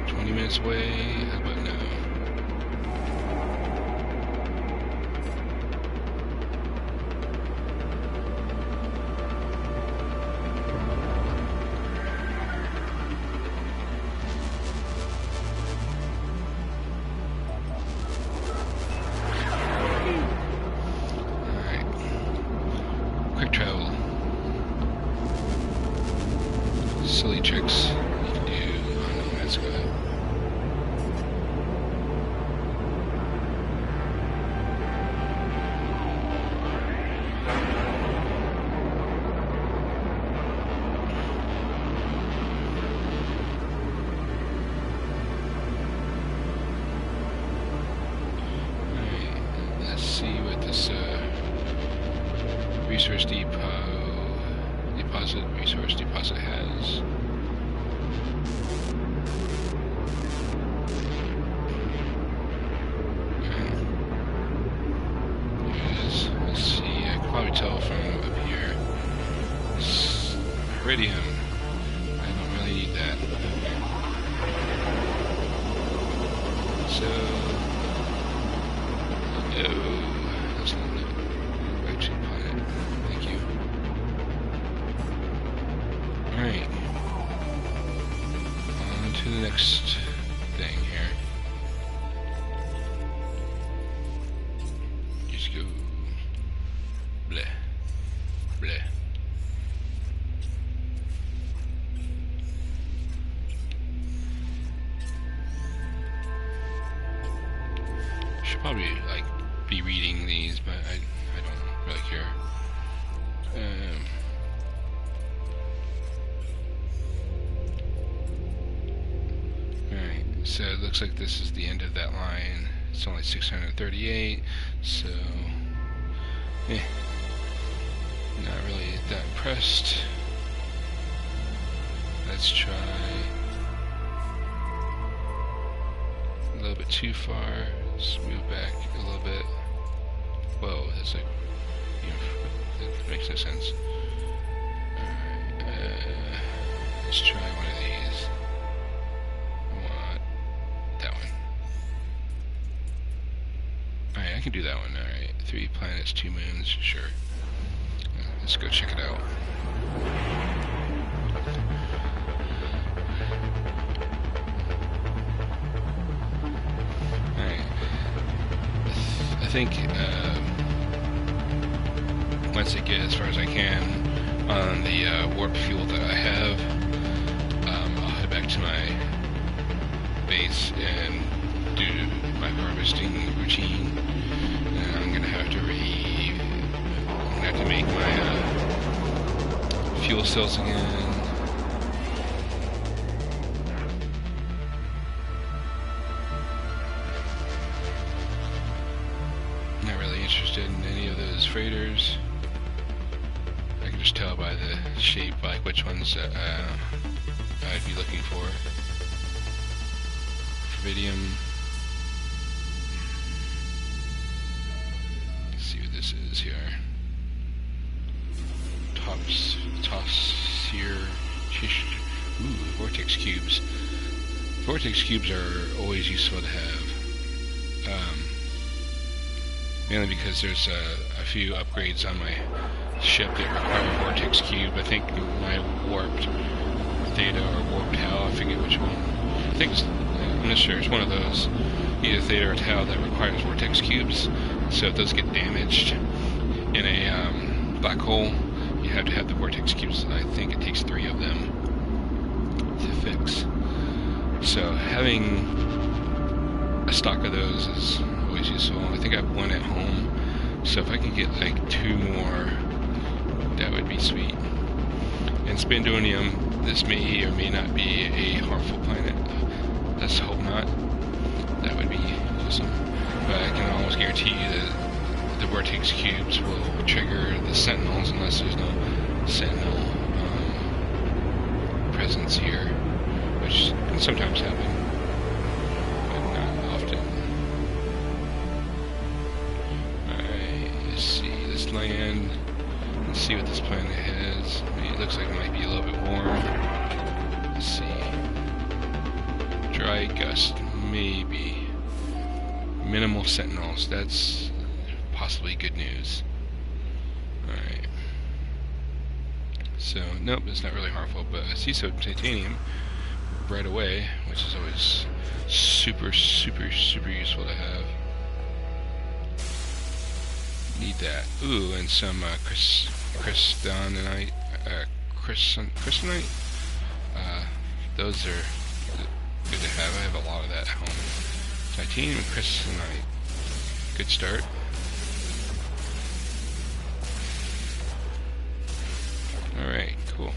20 minutes away, how about now? Silly tricks you can do. Oh no, that's good. Alright, let's see what this resource resource deposit has. Let's see, I can probably tell from up here. It's iridium. I don't really need that. So, no, that's not it. Actually, planet. Thank you. Alright. On to the next thing here. Just go. should probably like be reading these, but I don't really care. Alright, so it looks like this is the end of that line. It's only 638, so not really that impressed. Let's try a little bit too far. Let's move back a little bit. Whoa, that's like, that makes no sense. Alright, let's try one of these. I want that one. Alright, I can do that one. Alright, 3 planets, 2 moons, sure. Let's go check it out. Alright. I think once I get as far as I can on the warp fuel that I have, I'll head back to my base and do my harvesting routine. And I'm gonna have to make my fuel cells again. Not really interested in any of those freighters. I can just tell by the shape, like which ones I'd be looking for. Viridium. Let's see what this is here. Tossier. Ooh, vortex cubes. Vortex cubes are always useful to have. Mainly because there's a few upgrades on my ship that require vortex cube. I think my warped theta or warped tau, I forget which one. I think I'm not sure, it's one of those, either theta or tau, that requires vortex cubes. So if those get damaged in a black hole, you have to have the vortex cubes. I think it takes 3 of them to fix. So having a stock of those is always useful. I think I have 1 at home, so if I can get like 2 more, that would be sweet. And Spandonium, this may or may not be a harmful planet. Let's hope not. That would be awesome. But I can almost guarantee you that the vortex cubes will trigger the sentinels unless there's no sentinel presence here, which can sometimes happen, but not often. Alright, let's see, let's land and see what this planet has. It looks like it might be a little bit warm. Let's see. Dry gust, maybe. Minimal sentinels, that's possibly good news. Alright. So, nope, it's not really harmful, but I see some titanium right away, which is always super useful to have. Need that. Ooh, and some crystallinite. Crystallinite? Those are good to have. I have a lot of that at home. Titanium and crystallinite. Good start. Alright, cool.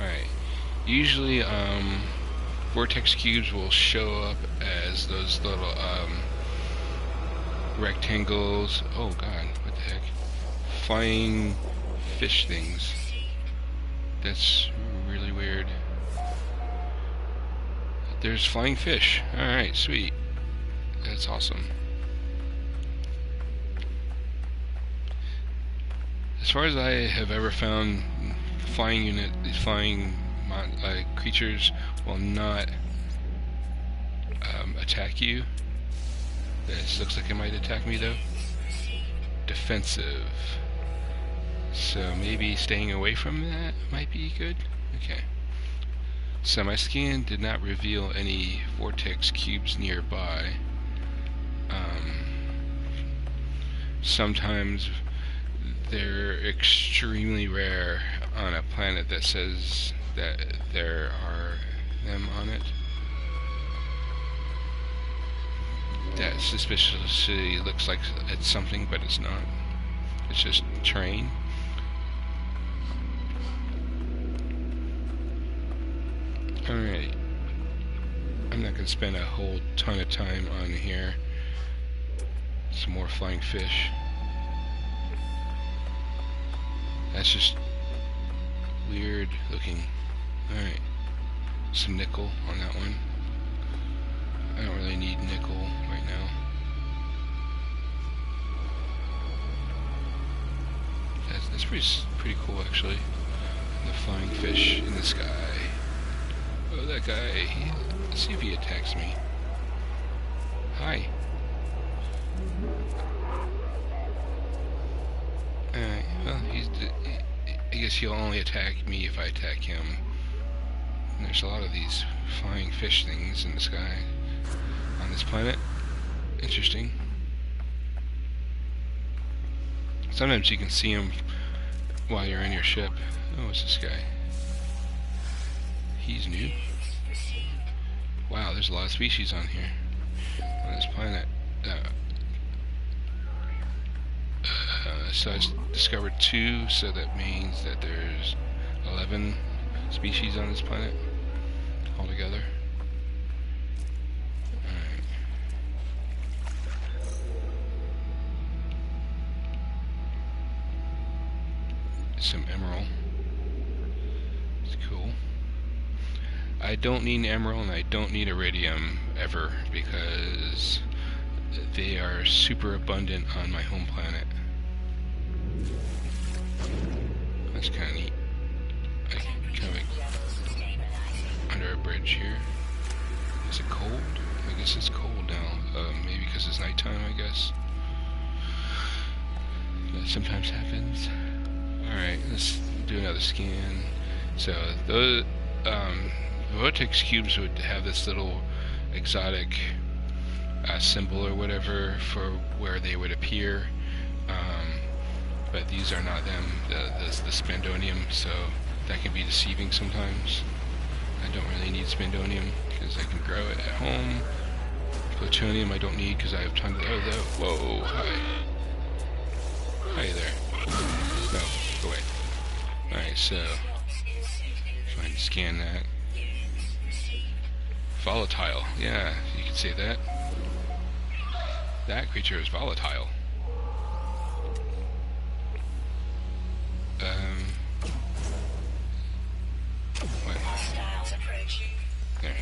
Alright. Usually, vortex cubes will show up as those little, rectangles. Oh god, what the heck? Flying fish things. That's really weird. There's flying fish. Alright, sweet. That's awesome. As far as I have ever found, these flying creatures will not attack you. This looks like it might attack me though. Defensive. So maybe staying away from that might be good. Okay. So my scan did not reveal any vortex cubes nearby. Sometimes they're extremely rare on a planet that says that there are them on it. that suspiciously looks like it's something, but it's not. It's just terrain. Alright. I'm not going to spend a whole ton of time on here. Some more flying fish. That's just weird looking. Alright. Some nickel on that one. I don't really need nickel right now. That's pretty cool actually. The flying fish in the sky. Oh, that guy. Let's see if he attacks me. Hi. Alright, well, I guess he'll only attack me if I attack him. And there's a lot of these flying fish things in the sky on this planet. Interesting. Sometimes you can see them while you're in your ship. Oh, what's this guy? He's new. Wow, there's a lot of species on here. On this planet. So I discovered 2, so that means that there's 11 species on this planet altogether. Alright. Some emerald. It's cool. I don't need an emerald and I don't need iridium ever because they are super abundant on my home planet. That's kind of neat. I kind of under a bridge here. Is it cold? I guess it's cold now. Maybe because it's nighttime, I guess. That sometimes happens. Alright, let's do another scan. So, those vortex cubes would have this little exotic symbol or whatever for where they would appear. But these are not them, the spandonium, so that can be deceiving sometimes. I don't really need spandonium because I can grow it at home. Plutonium I don't need because I have tons of... Oh, whoa, hi. Hi there. No, go away. Alright, so... Try and scan that. Volatile, yeah, you could say that. That creature is volatile. What? There.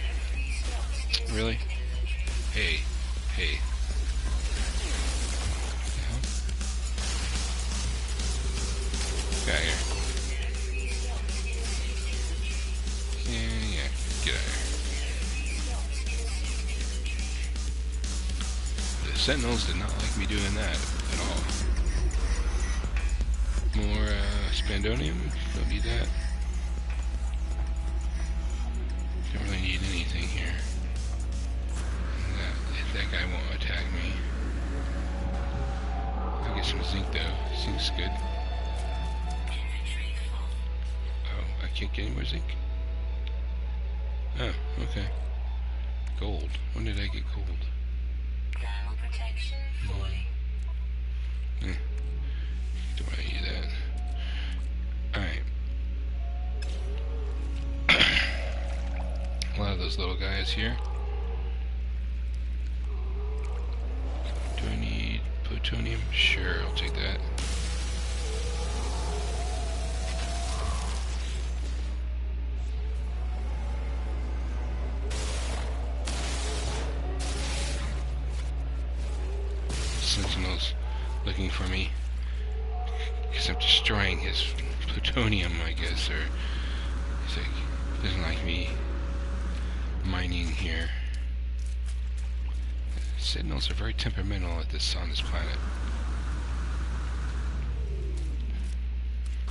Really? Hey. Hey. Get out of here. Yeah, get out of here. The Sentinels did not like me doing that at all. More spandonium, don't need that. Don't really need anything here. That guy won't attack me. I'll get some zinc though. Zinc's good. Oh, I can't get any more zinc? Oh, okay. Gold. When did I get gold? Thermal protection fully. Don't want to use that. Alright. A lot of those little guys here. Do I need plutonium? Sure, I'll take that. Sentinel's looking for me because I'm destroying his plutonium, I guess, or he's like, doesn't like me mining here. Sentinels are very temperamental on this planet.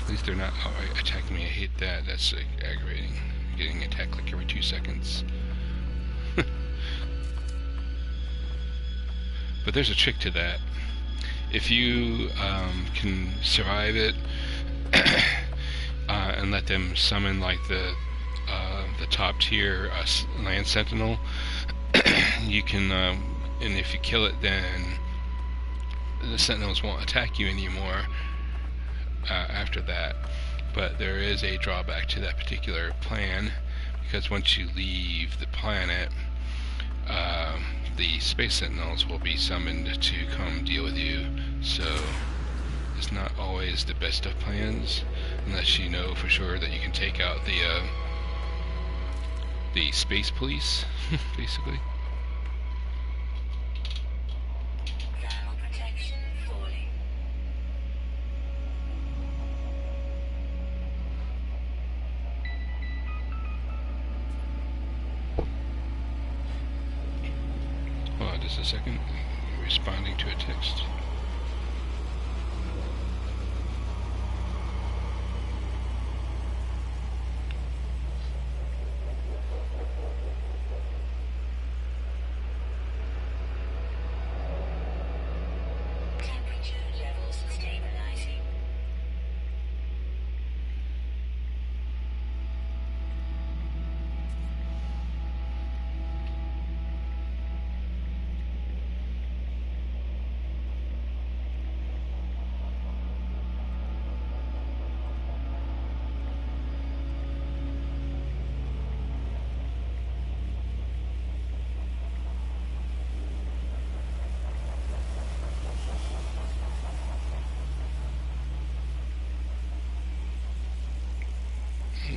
At least they're not attacking me. I hate that. That's like, aggravating. I'm getting attacked like every 2 seconds. But there's a trick to that. If you can survive it and let them summon like the top tier land sentinel, you can and if you kill it, then the sentinels won't attack you anymore after that. But there is a drawback to that particular plan, because once you leave the planet, the space sentinels will be summoned to come deal with you. So it's not always the best of plans, unless you know for sure that you can take out the space police, basically. Thermal protection falling. Hold on just a second. Responding to a text. Temperature levels stabilizing.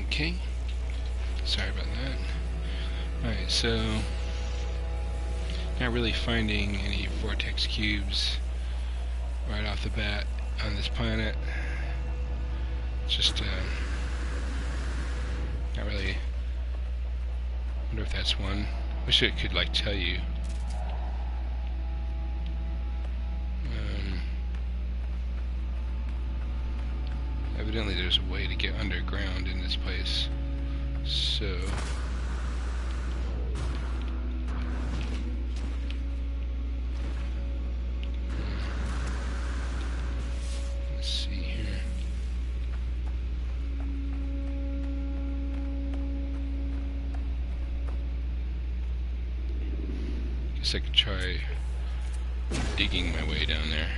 Okay. Sorry about that. Alright, so not really finding any vortex cubes right off the bat on this planet. It's just not really. Wonder if that's one. Wish it could like tell you. Evidently there's a way to get underground in this place. So let's see here. Guess I could try digging my way down there.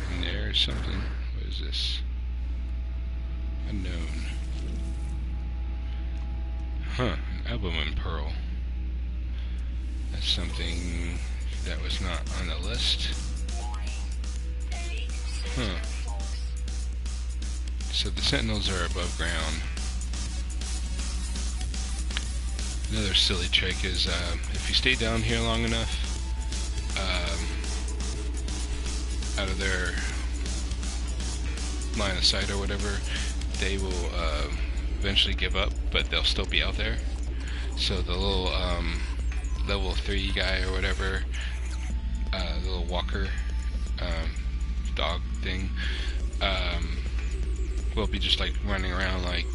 And there's something. What is this? Unknown. Huh, an albumin pearl. That's something that was not on the list. Huh. So the sentinels are above ground. Another silly trick is if you stay down here long enough, out of their line of sight or whatever, they will eventually give up, but they'll still be out there. So the little level 3 guy or whatever, the little walker dog thing, will be just like running around like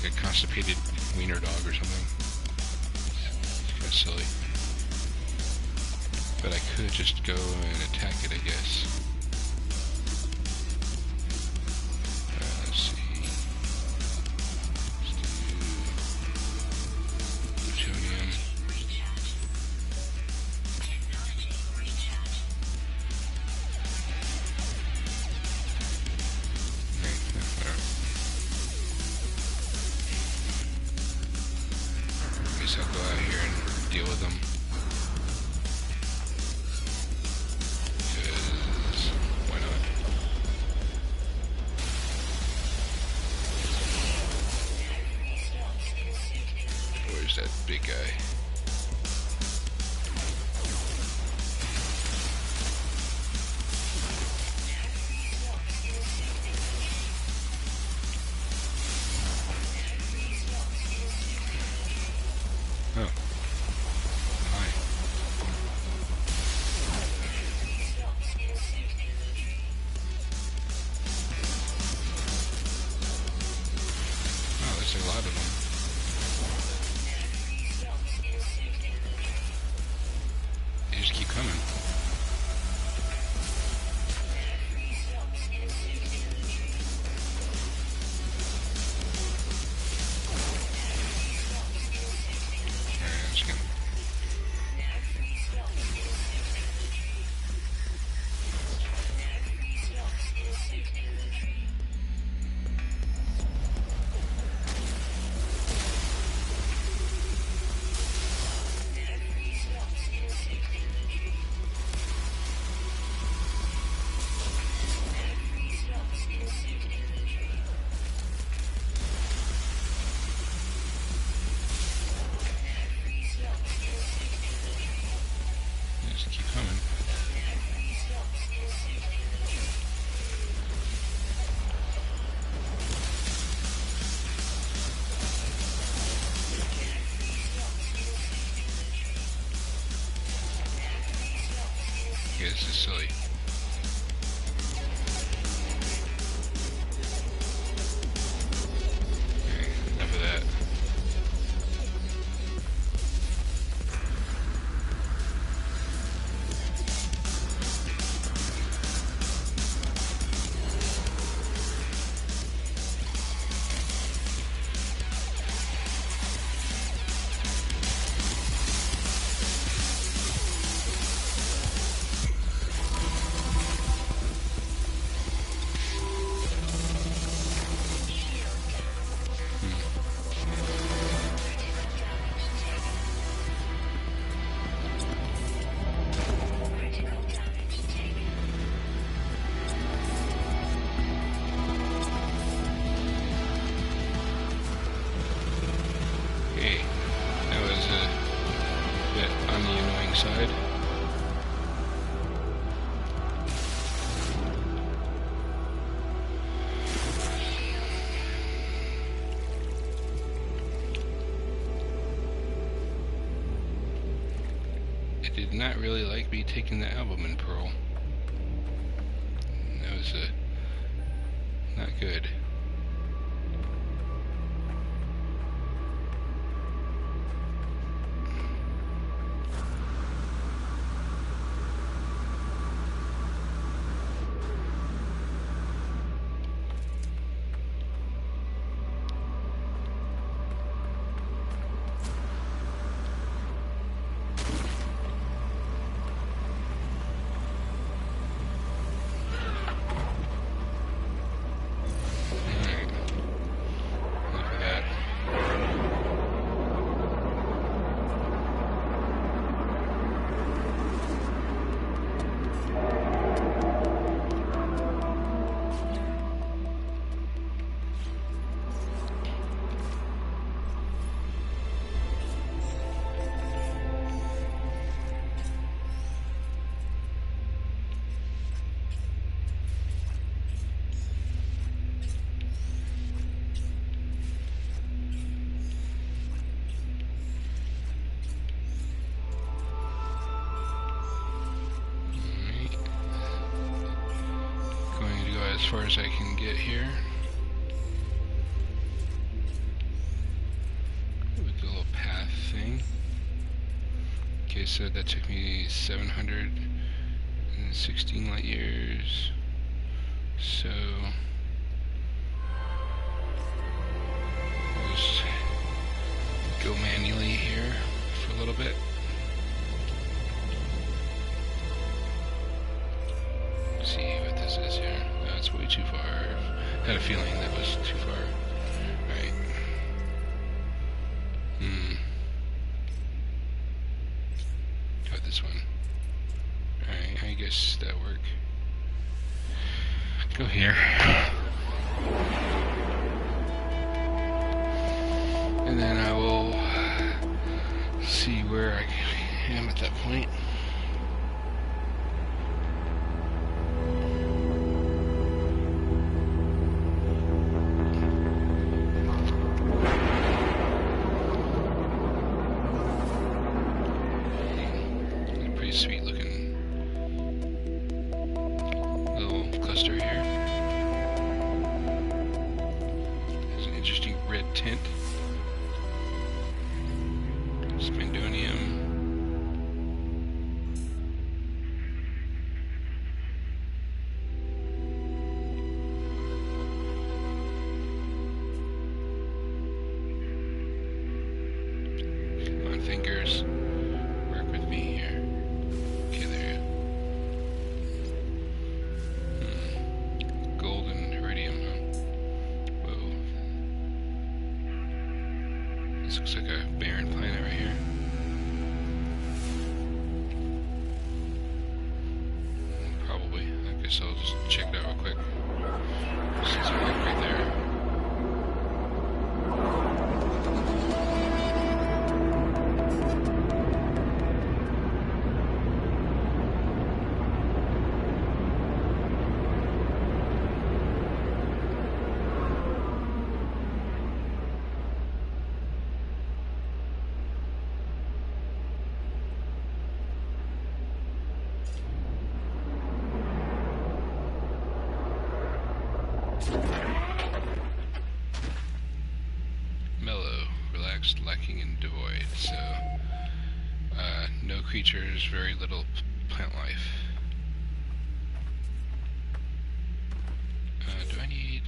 a constipated wiener dog or something. It's kind of silly. But I could just go and attack it, I guess. Let's see. Let's do plutonium. Guess I'll go out here and deal with them. Because why not? Where's that big guy? Oh. Hi. Oh, there's a lot of them. coming. Alright, I'm just gonna... Just keep coming. Okay, this is silly. Okay, enough of that. Okay, that was a bit on the annoying side. It did not really like me taking the albumin pearl. That was not good. As far as I can get here with the little path thing. Okay, so that took me 716 light years. So I'll just go manually here for a little bit. See what this is here. That's way too far. I had a feeling that was too far. Alright. How about this one? Alright, I guess that work. Go here. And then I will see where I am at that point. Sweet looking little cluster here. There's an interesting red tint. Spindonium. fingers. Work with me here. Okay, there. Gold and iridium, huh? Whoa. This looks like a barren planet right here. Probably. I guess I'll just check it out real quick. This is a rock right there. Mellow, relaxed, lacking in devoid. So, no creatures, very little plant life. Do I need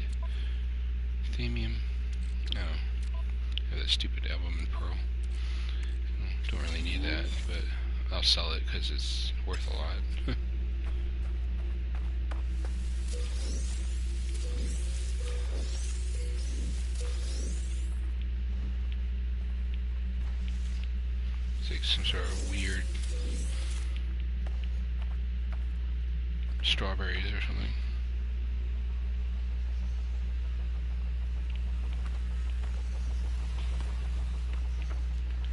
themium? No. I have that stupid album in pearl. Don't really need that, but I'll sell it because it's worth a lot. It's like some sort of weird strawberries or something.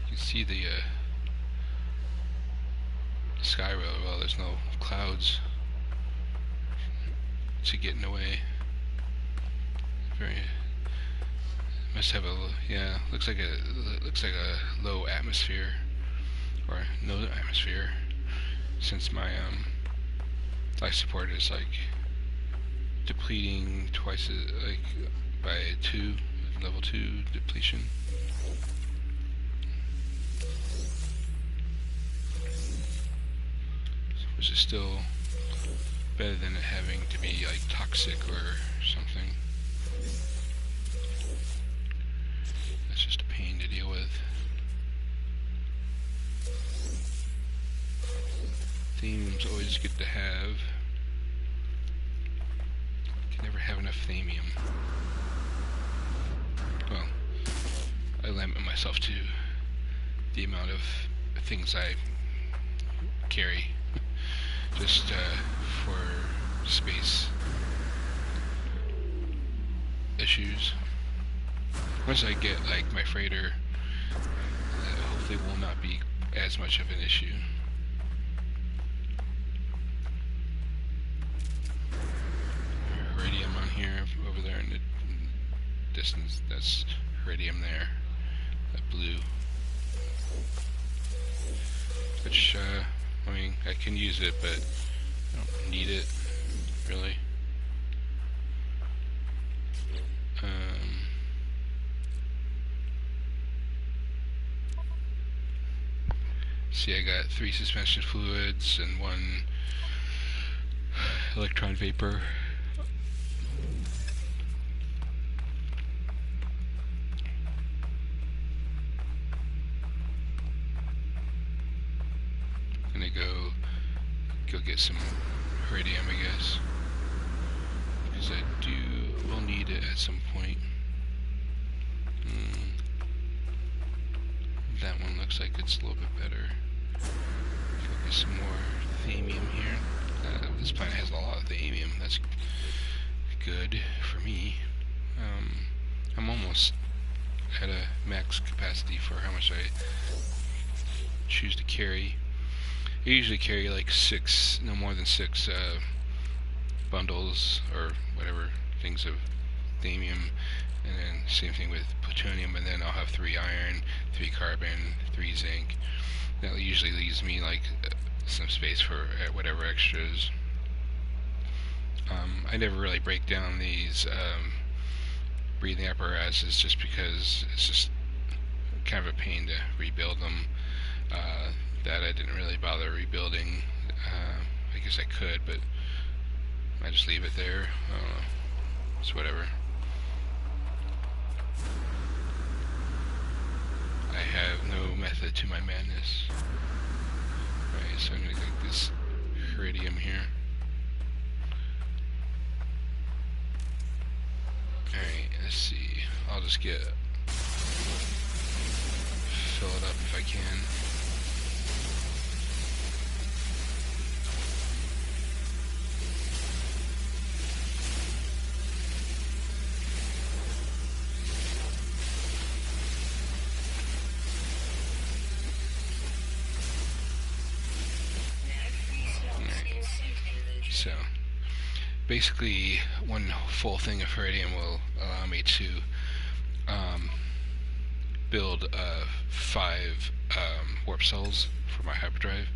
You can see the sky really well. There's no clouds to get in the way. Very must have a looks like a low atmosphere or no atmosphere, since my life support is like depleting twice like by 2 level 2 depletion. Which is still better than it having to be like toxic or something. That's just a pain to deal with. Themium's always good to have. Can never have enough themium. Well, I limit myself to the amount of things I carry, just for space issues. Once I get like my freighter, that hopefully will not be as much of an issue. Iridium on here, over there in the distance, that's iridium there, that blue. Which, I mean, I can use it, but I don't need it, really. See, I got 3 suspension fluids and 1 electron vapor. Gonna go get some iridium, I guess, because I will need it at some point. That one looks like it's a little bit better. Focus some more themium here. This planet has a lot of themium. That's good for me. I'm almost at a max capacity for how much I choose to carry. I usually carry like 6, no more than 6 bundles or whatever things of themium, and then same thing with plutonium, and then I'll have 3 iron, 3 carbon, 3 zinc. That usually leaves me like some space for whatever extras. I never really break down these breathing apparatuses just because it's just kind of a pain to rebuild them. That I didn't really bother rebuilding. I guess I could, but I just leave it there. It's whatever. I have no method to my madness. Alright, so I'm gonna click this iridium here. Alright, let's see. I'll just fill it up if I can. So, basically, one full thing of iridium will allow me to build 5 warp cells for my hyperdrive.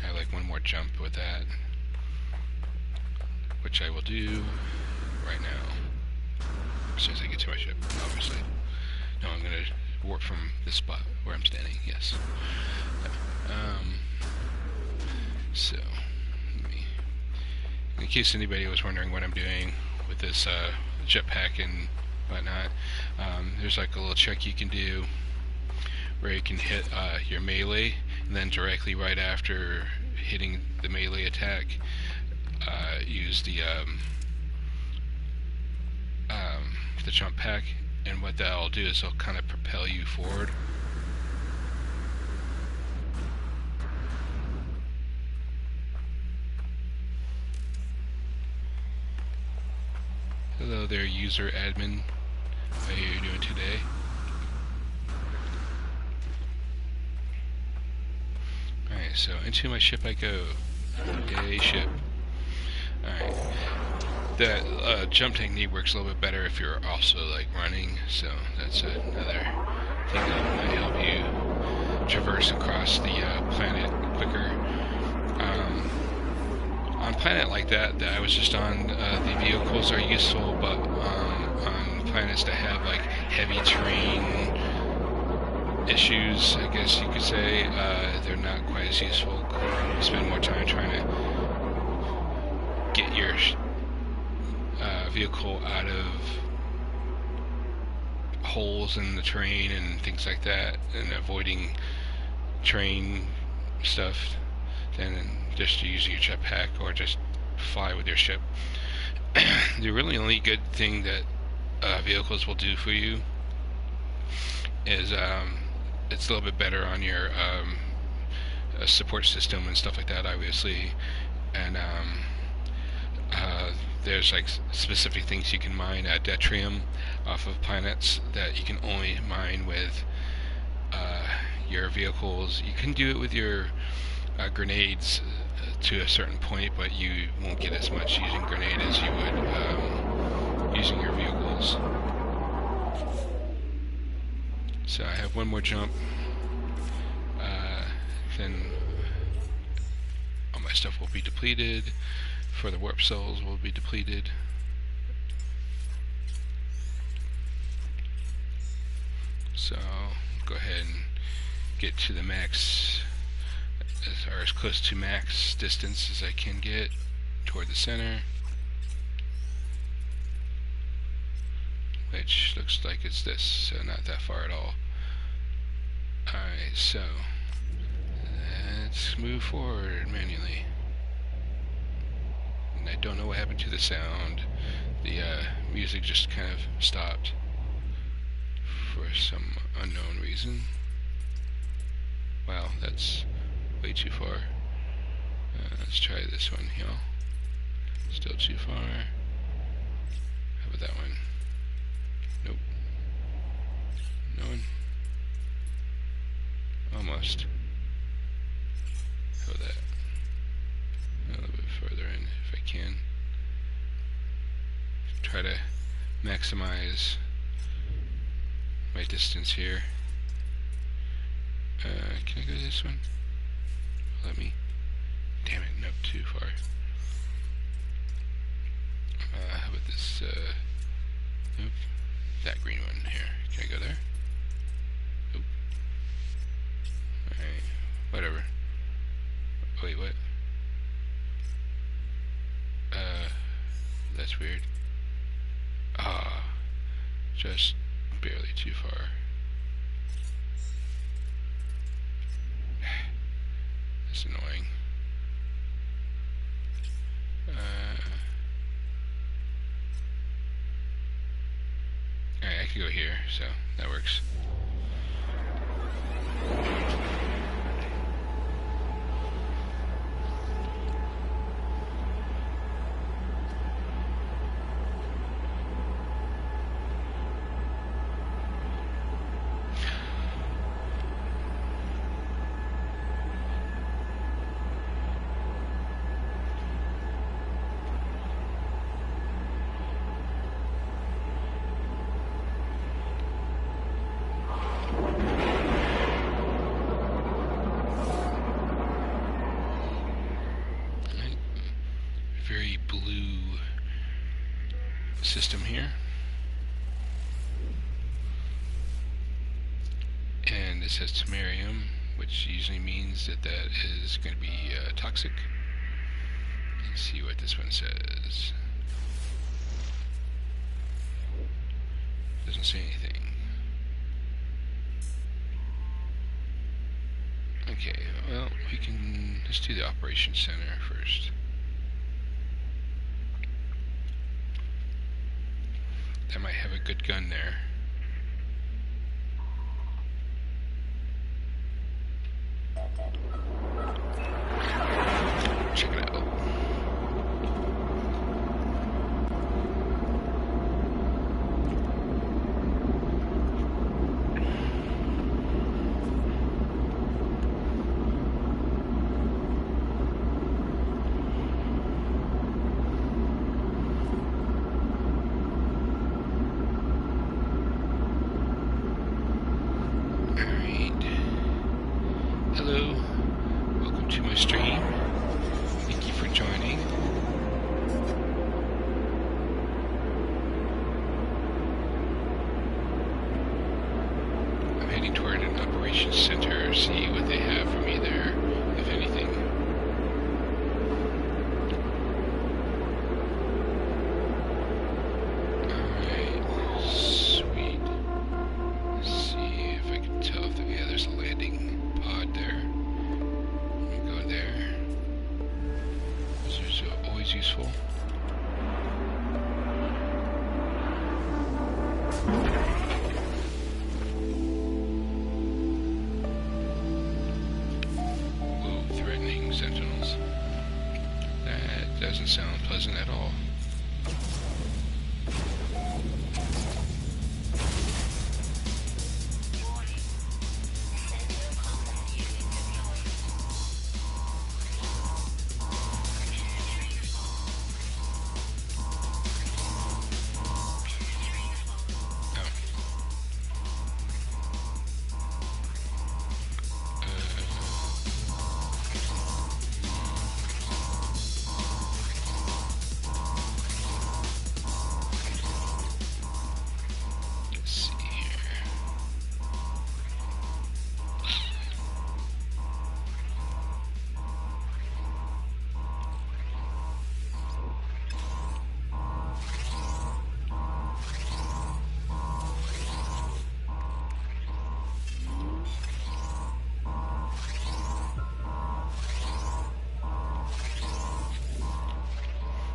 I have like one more jump with that, which I will do right now as soon as I get to my ship, obviously. No, I'm gonna warp from this spot where I'm standing, yes. So, in case anybody was wondering what I'm doing with this jetpack and whatnot, there's like a little trick you can do where you can hit your melee, and then directly right after hitting the melee attack, use the jump pack, and what that'll do is it'll kind of propel you forward. Hello there, user admin. How are you doing today? Alright, so into my ship I go. Yay, ship. Alright. That jump technique works a little bit better if you're also like running, so that's another thing that might help you traverse across the planet quicker. On a planet like that I was just on, the vehicles are useful, but on planets that have like heavy terrain issues, I guess you could say, they're not quite as useful. You spend more time trying to get your vehicle out of holes in the terrain and things like that, and avoiding terrain stuff, than just using your jetpack or just fly with your ship. The really only good thing that vehicles will do for you is it's a little bit better on your support system and stuff like that, obviously, and there's like specific things you can mine at Detrium off of planets that you can only mine with your vehicles. You can do it with your grenades to a certain point, but you won't get as much using grenade as you would using your vehicles. So I have one more jump, then all my stuff will be depleted. For the warp cells will be depleted. So I'll go ahead and get to the max, or as close to max distance as I can get toward the center, which looks like it's this, so not that far at all. Alright, so let's move forward manually. I don't know what happened to the sound. The music just kind of stopped for some unknown reason. Wow, that's way too far. Let's try this one here. Still too far. How about that one? Nope. No one? Almost. How about that? A little bit further in if I can. Try to maximize my distance here. Can I go to this one? Let me. Damn it, no, too far. How about this, nope, that green one here. Can I go there? Nope. Alright, whatever. Wait, what? That's weird. Just barely too far. That's annoying. Alright, I could go here, so that works. Very blue system here. And this has samarium, which usually means that that is going to be toxic. Let's see what this one says. Doesn't say anything. Okay, well, let's do the operations center first. That might have a good gun there. Check it out. Hello, welcome to my stream. Thank you for joining. I'm heading toward an operations center, see what they have for me there, if anything. Alright, sweet. Let's see if I can tell if yeah, there's a landing pod there. Let me go there. Those are always useful. Whoa, threatening sentinels. That doesn't sound pleasant at all.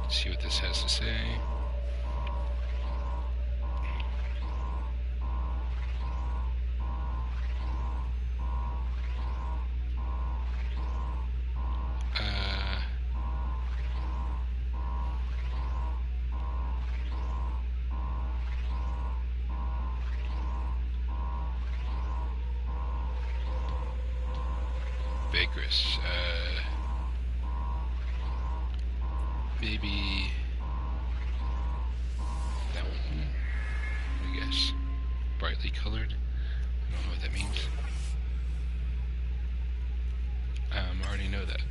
See what this has to say. Vagrous. Maybe that one, I guess. Brightly colored. I don't know what that means. I already know that.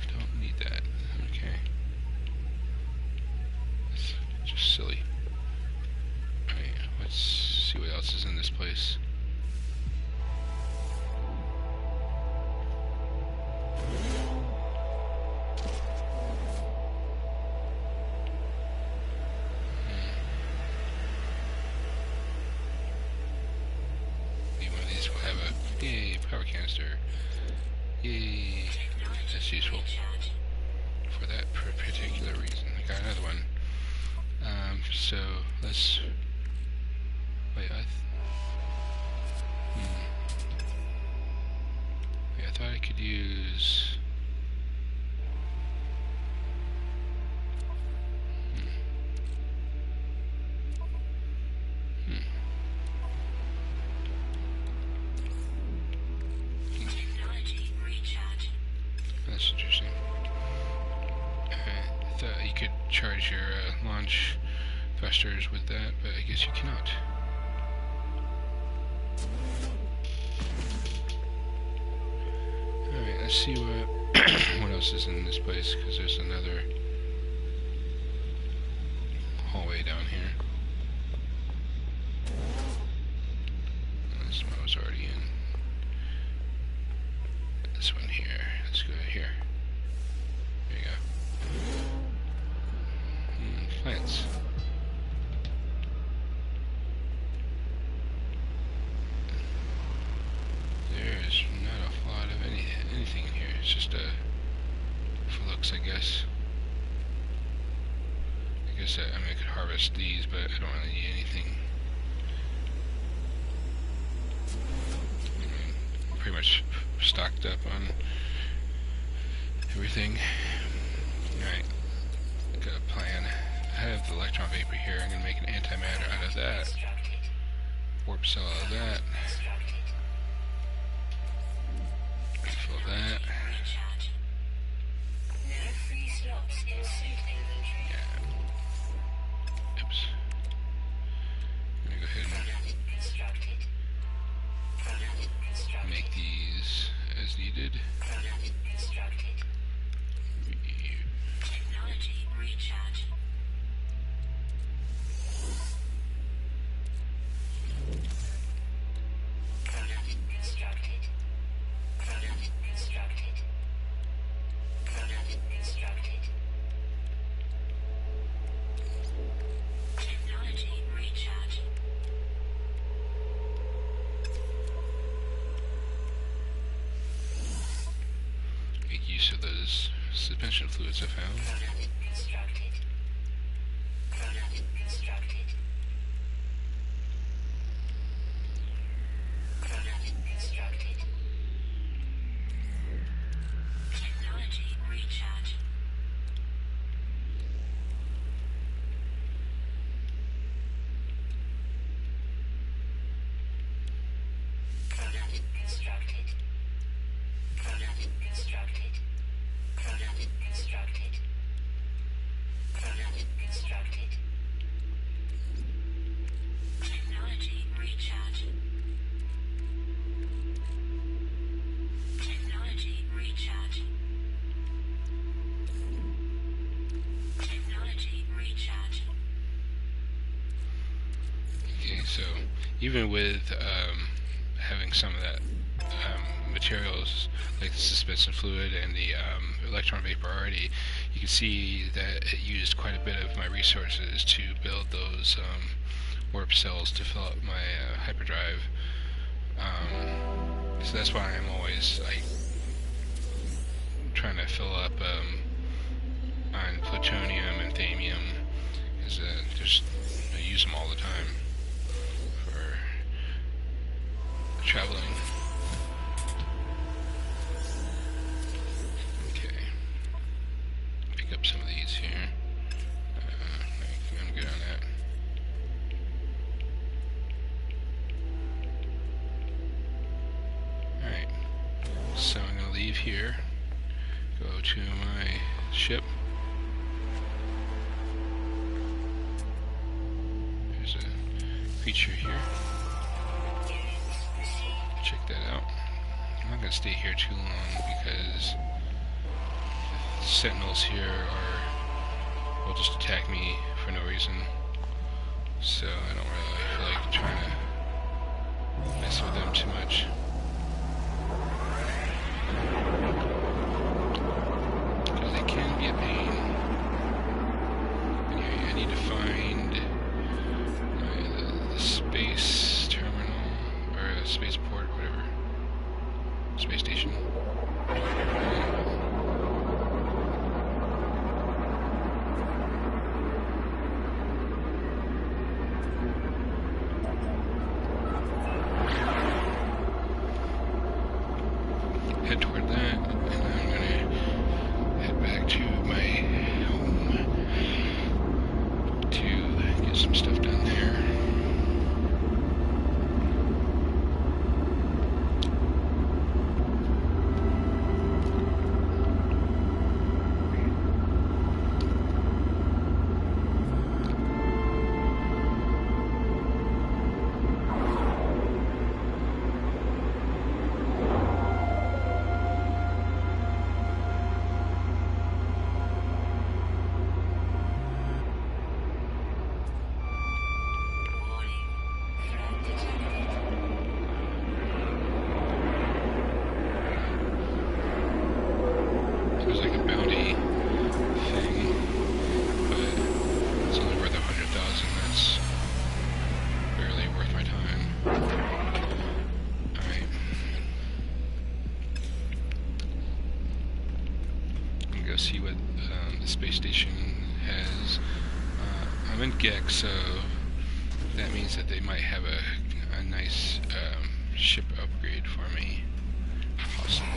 Don't need that. Okay. That's just silly. Alright, let's see what else is in this place. Yay, power canister. Yay. that's useful for that particular reason. I got another one. So let's wait. I thought I could use. That's interesting. I thought you could charge your launch thrusters with that, but I guess you cannot. Alright, let's see what else is in this place, because there's another hallway down here. This one I was already in. This one here. Let's go here. There you go. Plants. There's not a lot of anything in here. It's just for looks, I guess. I guess I could harvest these, but I don't really need anything. I'm pretty much stocked up on everything. Alright, got a plan. I have the electron vapor here. I'm going to make an antimatter out of that. Warp cell out of that. Fill that. Yeah. Oops. I'm going to go ahead and make these as needed. Make use of those suspension fluids I found. So even with having some of that materials like the suspension fluid and the electron vapor already, you can see that it used quite a bit of my resources to build those warp cells to fill up my hyperdrive. So that's why I'm always trying to fill up on plutonium and thamium, because I use them all the time for traveling. Okay, pick up some of these here. I'm good on that. Alright, so I'm going to leave here, go to my ship. There's a creature here. Check that out. I'm not going to stay here too long because the sentinels here will just attack me for no reason. So I don't really feel like trying to mess with them too much. Because they can be a pain. Anyway, I need to find the space terminal, or the spaceport, whatever. Space station. head toward that, and I'm gonna head back to my home to get some stuff done there. There's like a bounty thing, but it's only worth 100,000. That's barely worth my time. Alright. I'm gonna go see what the space station has. I'm in Gex, so that means that they might have a nice ship upgrade for me. Possibly.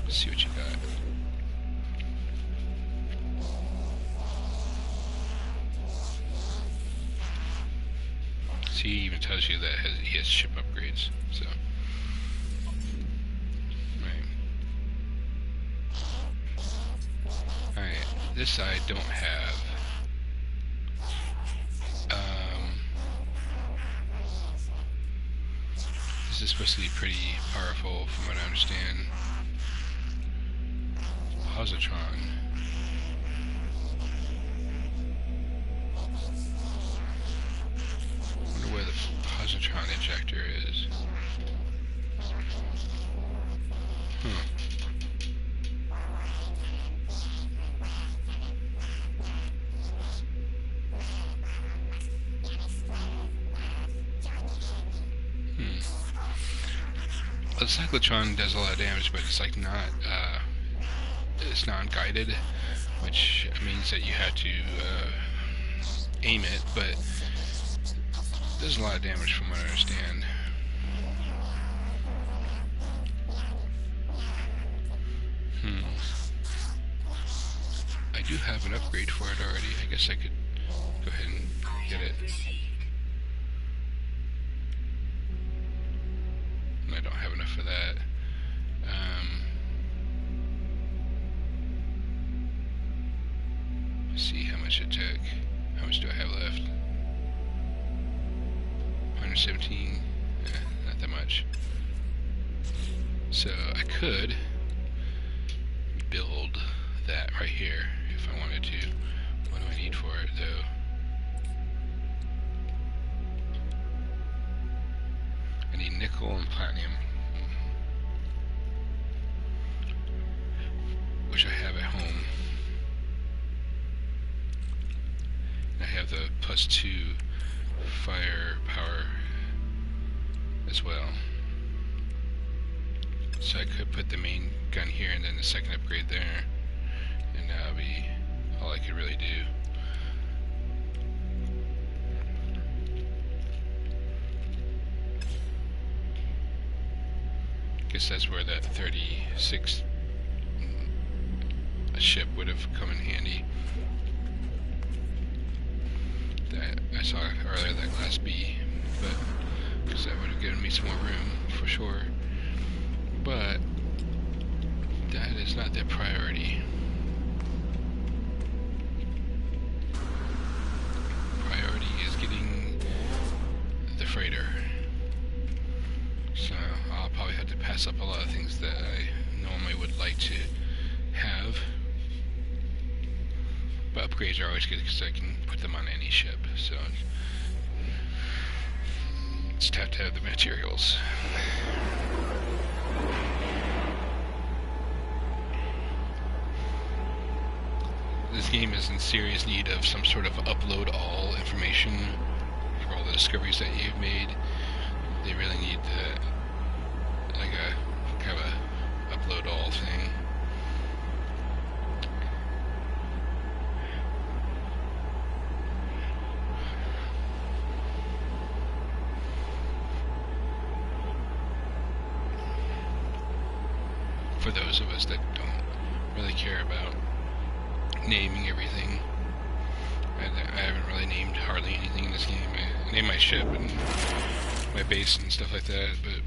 Let's see what you got. See, he even tells you that he has ship upgrades, so. Right. Alright, this I don't have. This is supposed to be pretty powerful from what I understand. Positron. Wonder where the positron ejector is. The cyclotron does a lot of damage, but it's like not, it's non-guided, which means that you have to aim it, but it does a lot of damage from what I understand. I do have an upgrade for it already. I guess I could go ahead and get it. I don't have enough for that. Let's see how much it took. How much do I have left? 117. Not that much. So I could build that right here if I wanted to. What do I need for it though? I need nickel and platinum, which I have at home. And I have the +2 firepower as well. So I could put the main gun here and then the second upgrade there, and that'll be all I could really do. Guess that's where that 36 ship would have come in handy. That I saw earlier, that Class B, but because that would have given me some more room for sure. But that is not their priority. Priority is getting the freighter. So I'll probably have to pass up a lot of things that I normally would like to have. But upgrades are always good because I can put them on any ship. So just have to have the materials. This game is in serious need of some sort of upload all information for all the discoveries that you've made. They really need like a kind of a upload all thing. for those of us that don't really care about naming everything. I haven't really named hardly anything in this game. I named my ship and my base and stuff like that, but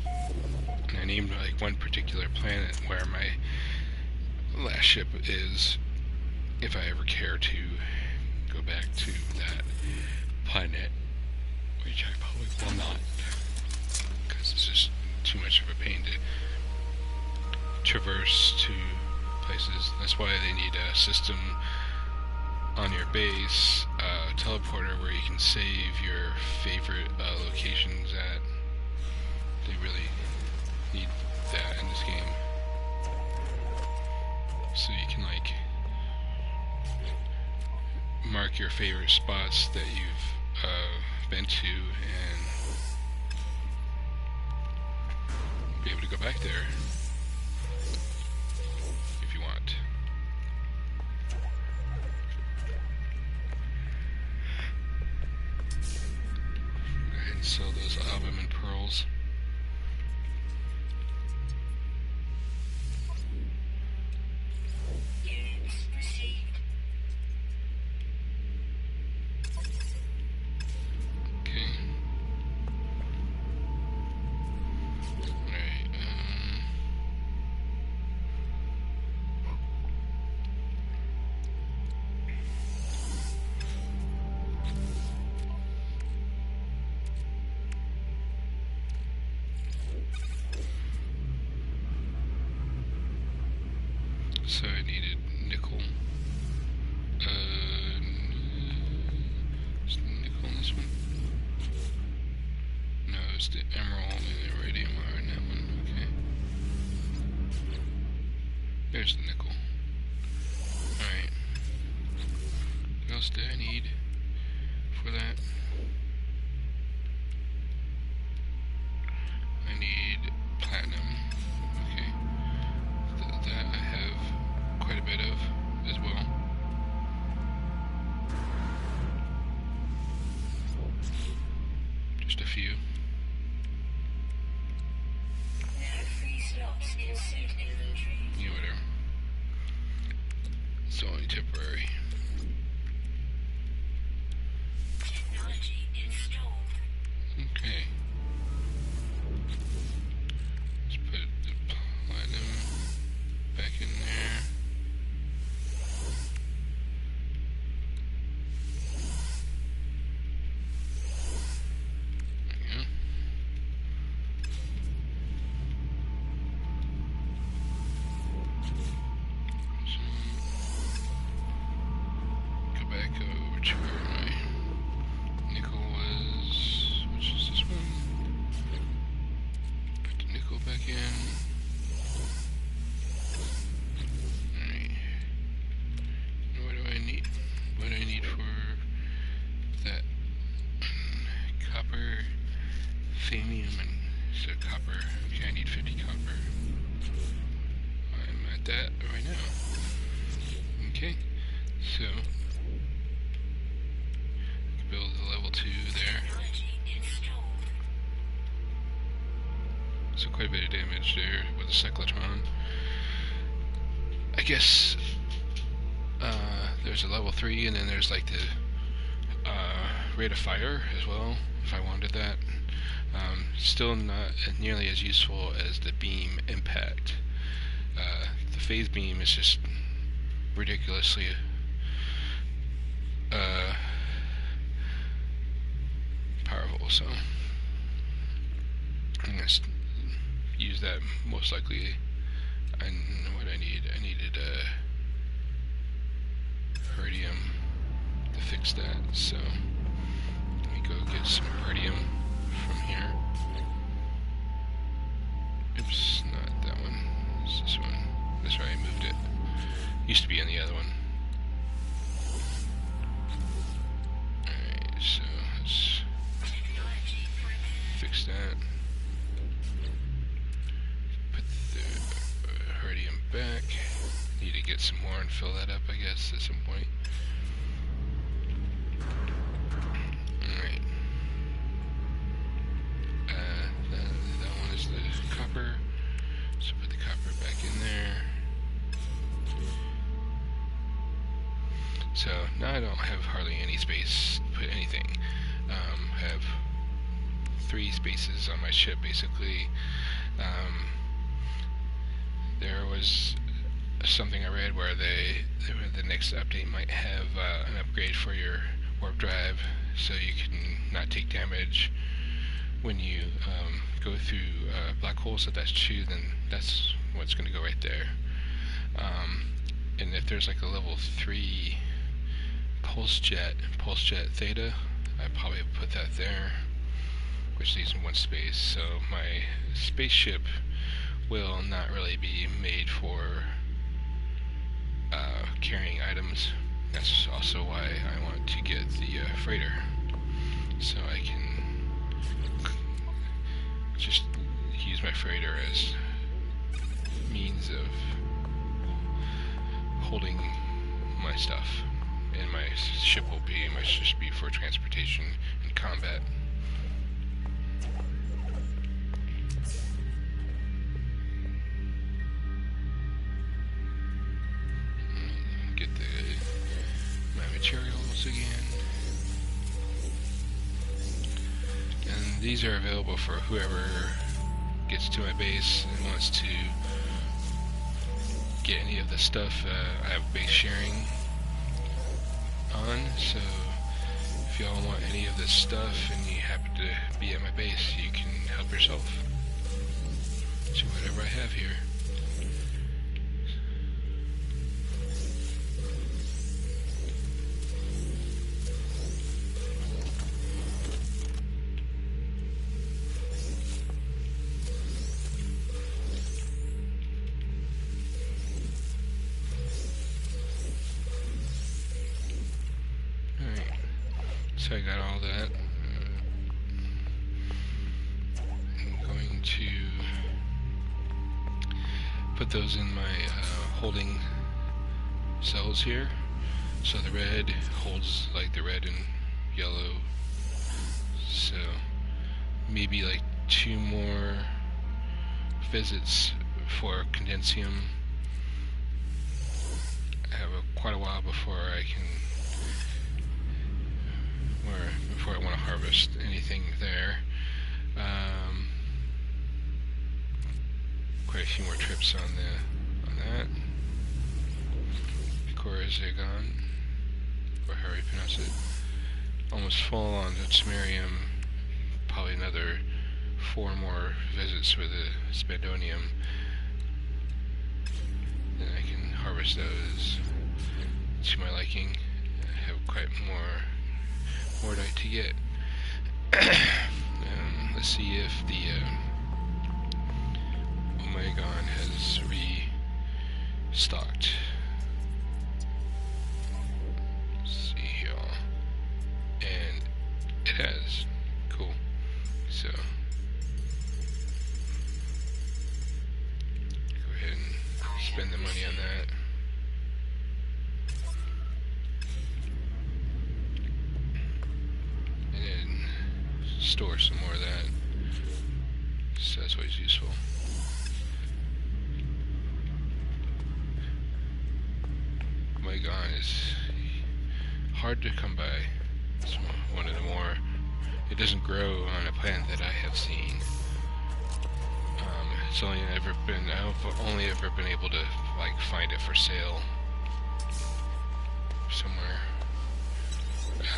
I named like one particular planet where my last ship is, if I ever care to go back to that planet, which I probably will not, because it's just too much of a pain to traverse to places. That's why they need a system on your base, teleporter, where you can save your favorite locations at. They really need that in this game, so you can like mark your favorite spots that you've been to and be able to go back there if you want. And sell those album and pearls. Units received. Okay. Alright, so I needed nickel. Is the nickel in this one? No, it's the emerald and the iridium are in that one. Okay. There's the nickel. Alright. What else do I need for that? I need platinum. Okay. That I have quite a bit of as well. Just a few. No free slots in suit inventory. Yeah, whatever. It's only temporary. Technology installed. Okay. Let's put the platinum back in there. There we go. So, go back over to where my nickel was. Which is this one? Put the nickel back in. Alright. What do I need? What do I need for that? Copper, phanium, and so copper. Okay, I need 50 copper. I'm at that right now. Okay, so build a level 2 there. Technology installed. So quite a bit of damage there with the cyclotron. I guess there's a level 3, and then there's like the rate of fire as well, if I wanted that. Still not nearly as useful as the beam impact. The phase beam is just ridiculously powerful, so I'm gonna use that most likely. I know what I need. I needed iridium to fix that, so let me go get some iridium from here. Oops, not that one. It's this one. That's right, I moved it. Used to be in the other one. Alright, so let's Technology prepared. fix that. Put the iridium back. Need to get some more and fill that up, I guess, at some point. Alright. That one is the copper. So put the copper back in there. So now I don't have hardly any space to put anything. I have 3 spaces on my ship basically. There was something I read where the next update might have an upgrade for your warp drive, so you can not take damage when you go through black holes. If that's true, then that's what's going to go right there. And if there's like a level 3 pulse jet theta, I probably put that there, which leaves in 1 space. So my spaceship will not really be made for carrying items. That's also why I want to get the freighter, so I can just use my freighter as means of holding my stuff, and my ship will be just be for transportation and combat. Get my materials again, and these are available for whoever gets to my base and wants to get any of the stuff. I have base sharing on, so if y'all want any of this stuff and you happen to be at my base, you can help yourself to whatever I have here. So I got all that. I'm going to put those in my holding cells here. So the red holds like the red and yellow. So maybe like 2 more visits for condensium. I have quite a while before I can, before I want to harvest anything there. Quite a few more trips on that. Corazagon, or however you pronounce it. Almost full on Samarium. Probably another 4 more visits with the Spandonium. Then I can harvest those to my liking. I have quite more night to get. Let's see if the Omegon has restocked. Let's see here, and it has. Cool. So go ahead and spend the money on that. Store some more of that, so that's always useful. Omegon is hard to come by. It's one of the more, it doesn't grow on a planet that I have seen. It's only I've only ever been able to like find it for sale somewhere.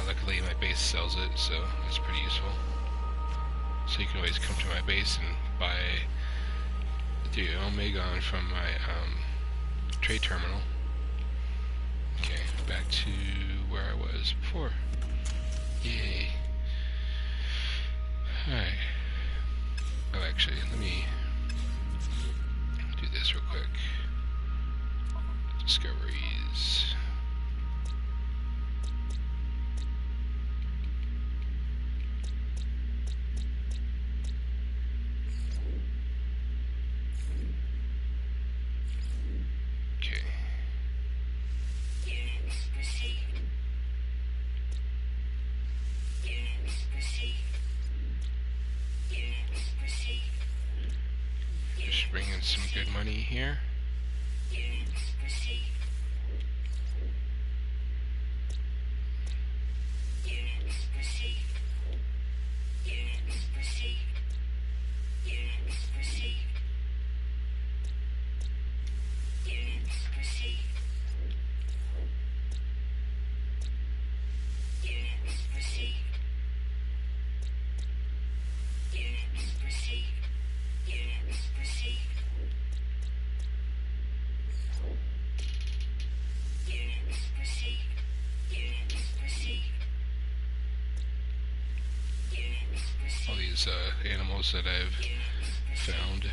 Luckily my base sells it, so it's pretty useful. So you can always come to my base and buy the Omegon from my trade terminal. Okay, back to where I was before. Yay. Alright. Oh, actually, let me do this real quick. Discoveries. Bring in some good money here. All these animals that I've found.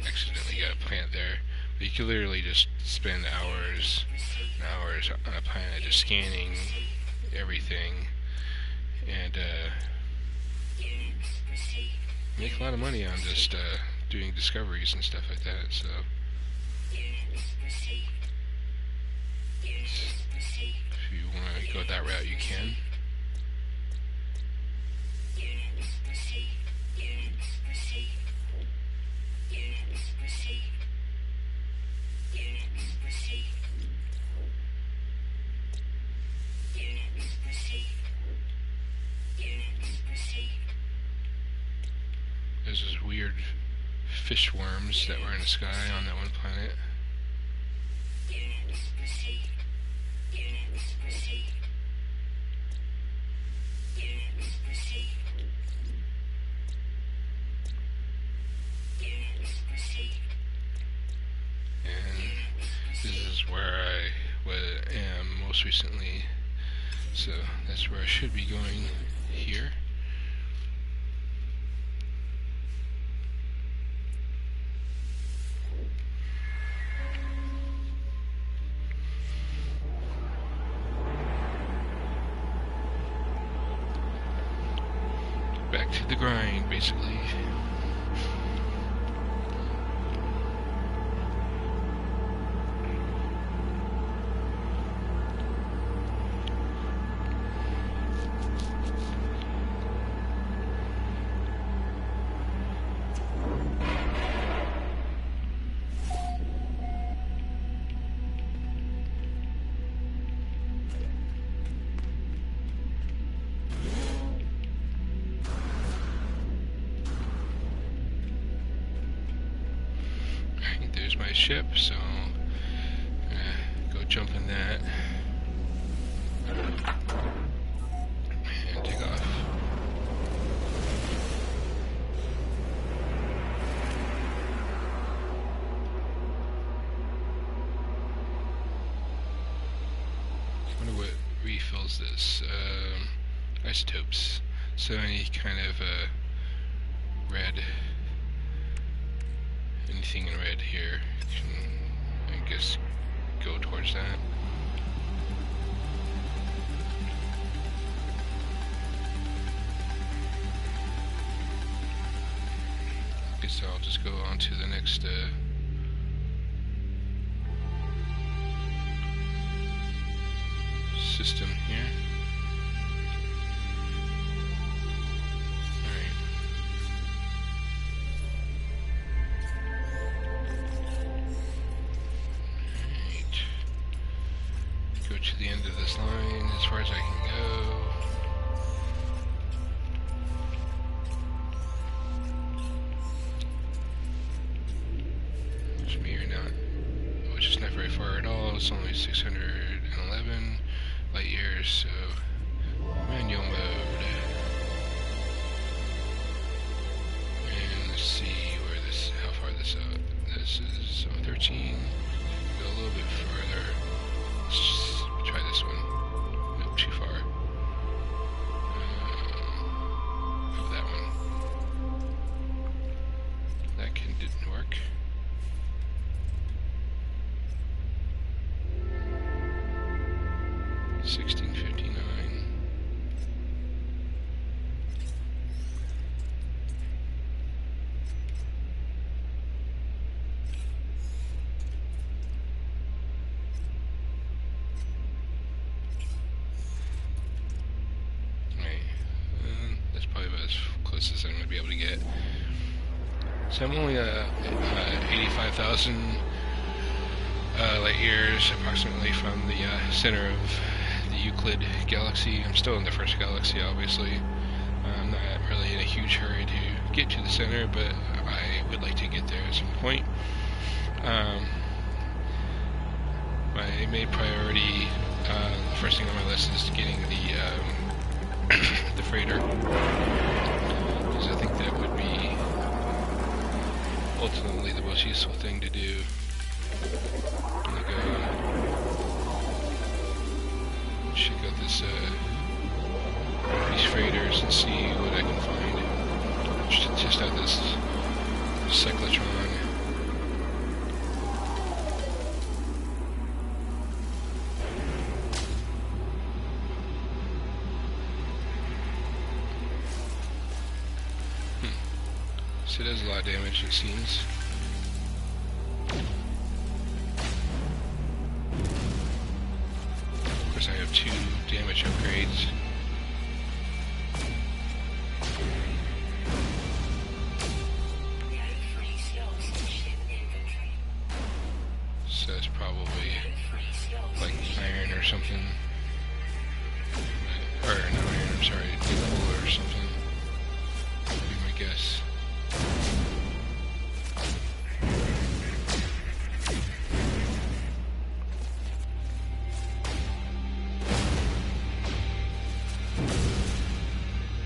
Accidentally got a plant there. But you could literally just spend hours and hours on a planet just scanning everything and make a lot of money on just doing discoveries and stuff like that. So if you want to go that route, you can. There's those weird fish worms that were in the sky on that one planet. And this is where I am most recently, so that's where I should be going here. Back to the grind, basically. There's my ship, so I'm gonna go jump in that and take off. I wonder what refills this. Isotopes. So any kind of red. Anything in red here can, I guess, go towards that. Guess I'll just go on to the next system here. To the end of this line as far as I can go. Which is not very far at all. It's only 611 light years, so manual mode. And let's see where this, how far this out. This is 13. Go a little bit further. Let's just try this one. Nope, too far. Oh, that one. That didn't work. $16.59. That's probably about as close as I'm going to be able to get. So I'm only 85,000 light years approximately from the center of the Euclid galaxy. I'm still in the first galaxy, obviously. I'm not really in a huge hurry to get to the center, but I would like to get there at some point. My main priority, the first thing on my list is getting the the freighter, because I think that would be ultimately the most useful thing to do. I'm gonna go check out these freighters and see what I can find. Just test out this cyclotron. So it does a lot of damage, it seems. Of course, I have 2 damage upgrades. So it's probably like iron or something. Or not iron, I'm sorry, nickel or something. Would be my guess.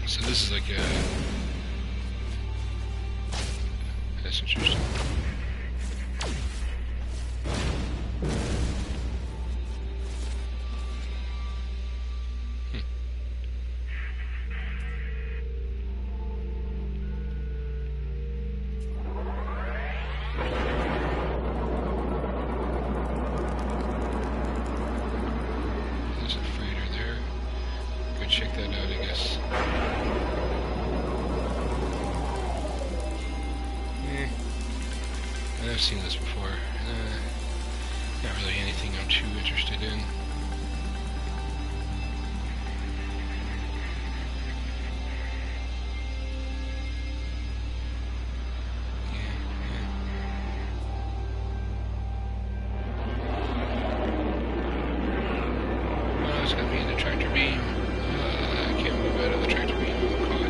So this is like a... That's interesting. There's a freighter there. Go check that out, I guess. I've seen this before. Not really anything I'm too interested in. Oh, it's got me in the tractor beam. I can't move out of the tractor beam. I'm caught.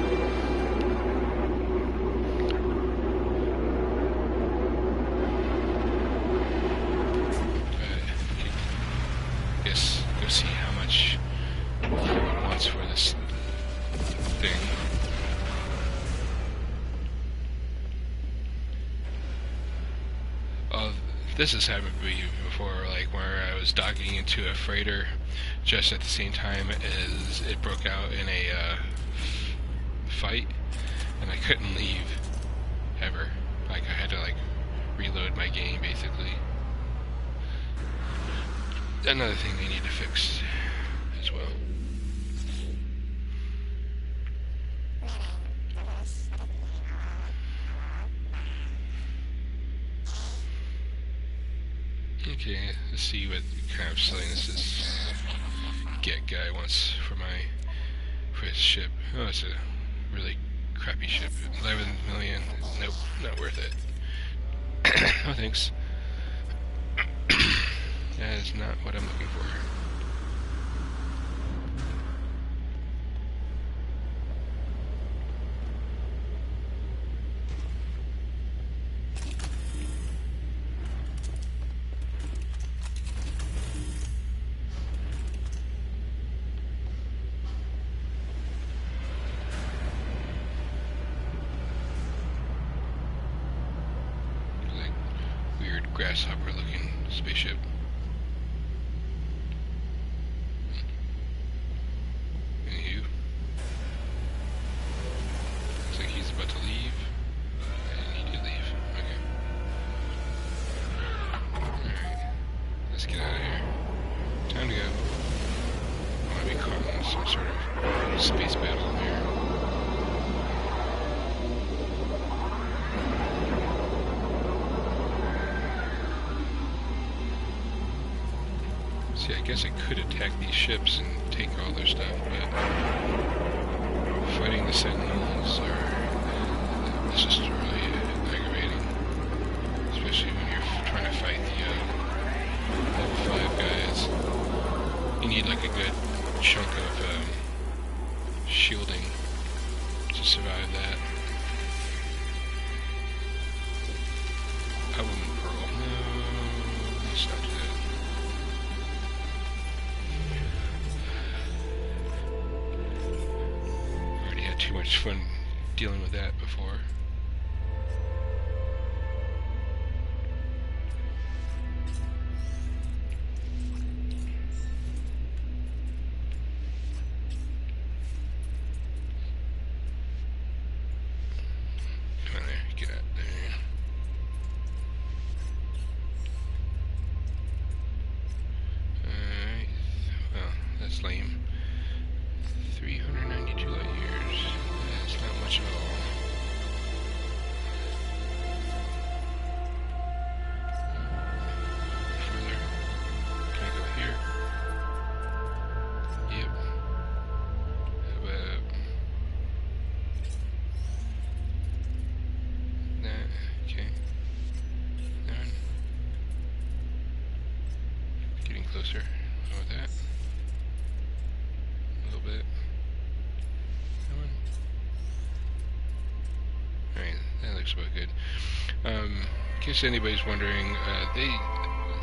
Guess go see how much it wants for this thing. Oh, this has happened to me before, like where I was docking into a freighter just at the same time as it broke out in a fight, and I couldn't leave ever. Like I had to like reload my game basically. Another thing they need to fix as well. Okay, let's see what kind of silliness this get guy wants for his ship. Oh, it's a really crappy ship. 11 million. Nope, not worth it. Oh, thanks. That is not what I'm looking for. Like weird grasshopper looking spaceship. Anywho. Looks like he's about to leave. And he did leave. Okay. Alright. Let's get out of here. Time to go. I want to be caught in some sort of space battle here. See, I guess I could attack these ships and take all their stuff, but fighting the Sentinels is just really aggravating. you need like a good chunk of shielding to survive that. Album Pearl. No, that's not good. Already had too much fun dealing with that before. Come on there, get out there. Alright, well, that's lame. 392 light years. That's not much at all. Further. Can I go here? Yep. How about that? Okay. That one. Getting closer. How about that? A little bit. That one. Alright, that looks about good. In case anybody's wondering, they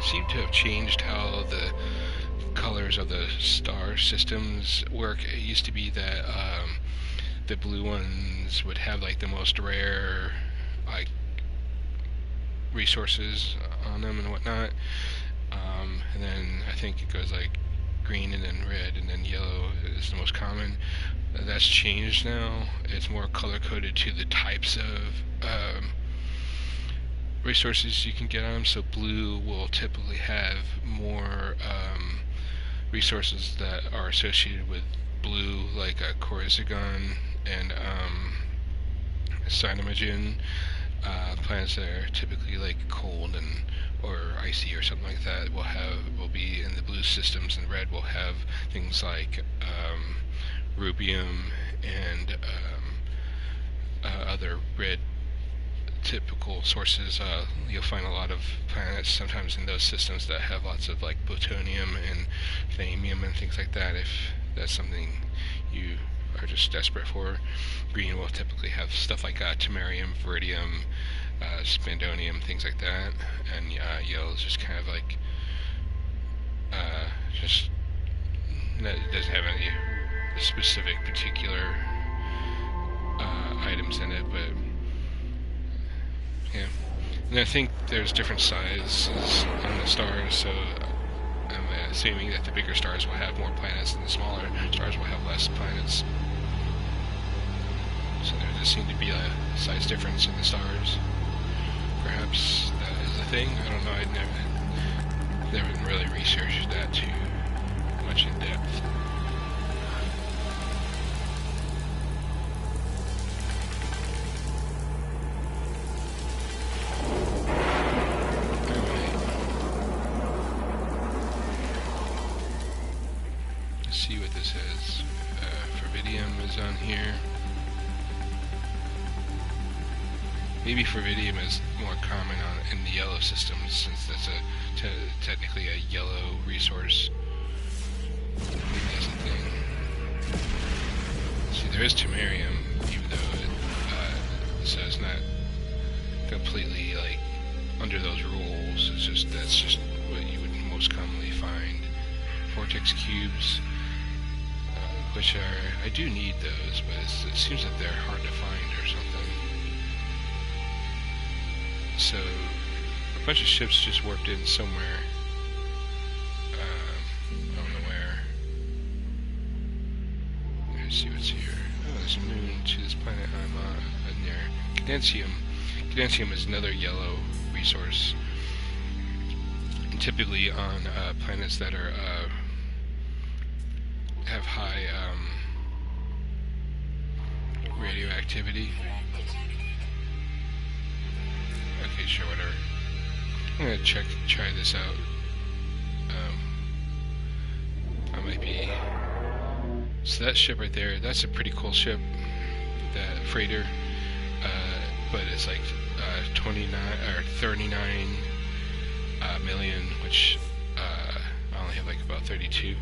seem to have changed how the colors of the star systems work. It used to be that the blue ones would have like the most rare like resources on them and whatnot, and then I think it goes like green and then red and then yellow is the most common. That's changed now. It's more color coded to the types of resources you can get on them. So blue will typically have more resources that are associated with blue, like Coruscant and Cyanogen. Planets that are typically like cold and or icy or something like that will be in the blue systems, and red will have things like rubium and other red typical sources. You'll find a lot of planets sometimes in those systems that have lots of like plutonium and vanadium and things like that. If that's something you are just desperate for. Green will typically have stuff like tamarium, iridium, spandonium, things like that, and yellow is just kind of like just it doesn't have any specific particular items in it, but yeah. And I think there's different sizes on the stars, so I'm assuming that the bigger stars will have more planets and the smaller stars will have less planets. So there does seem to be a size difference in the stars. Perhaps that is a thing. I don't know. I'd never really researched that too much in depth. Let's see what this is. Fervidium is on here. Maybe Fervidium is more common in the yellow systems, since that's technically a yellow resource. Maybe that's a thing. See, there is Tamarium, even though so it's not completely like under those rules. It's just that's just what you would most commonly find. Vortex cubes, which I do need those, but it seems that they're hard to find or something. So a bunch of ships just warped in somewhere. I don't know where. Let's see what's here. Oh, there's a moon to this planet I'm near. Cadensium. Cadensium is another yellow resource. And typically on planets that are have high radioactivity. Okay, sure, whatever. I'm gonna try this out. I might be. So that ship right there, that's a pretty cool ship. That freighter, but it's like 29 or 39 million, which I only have like about 32.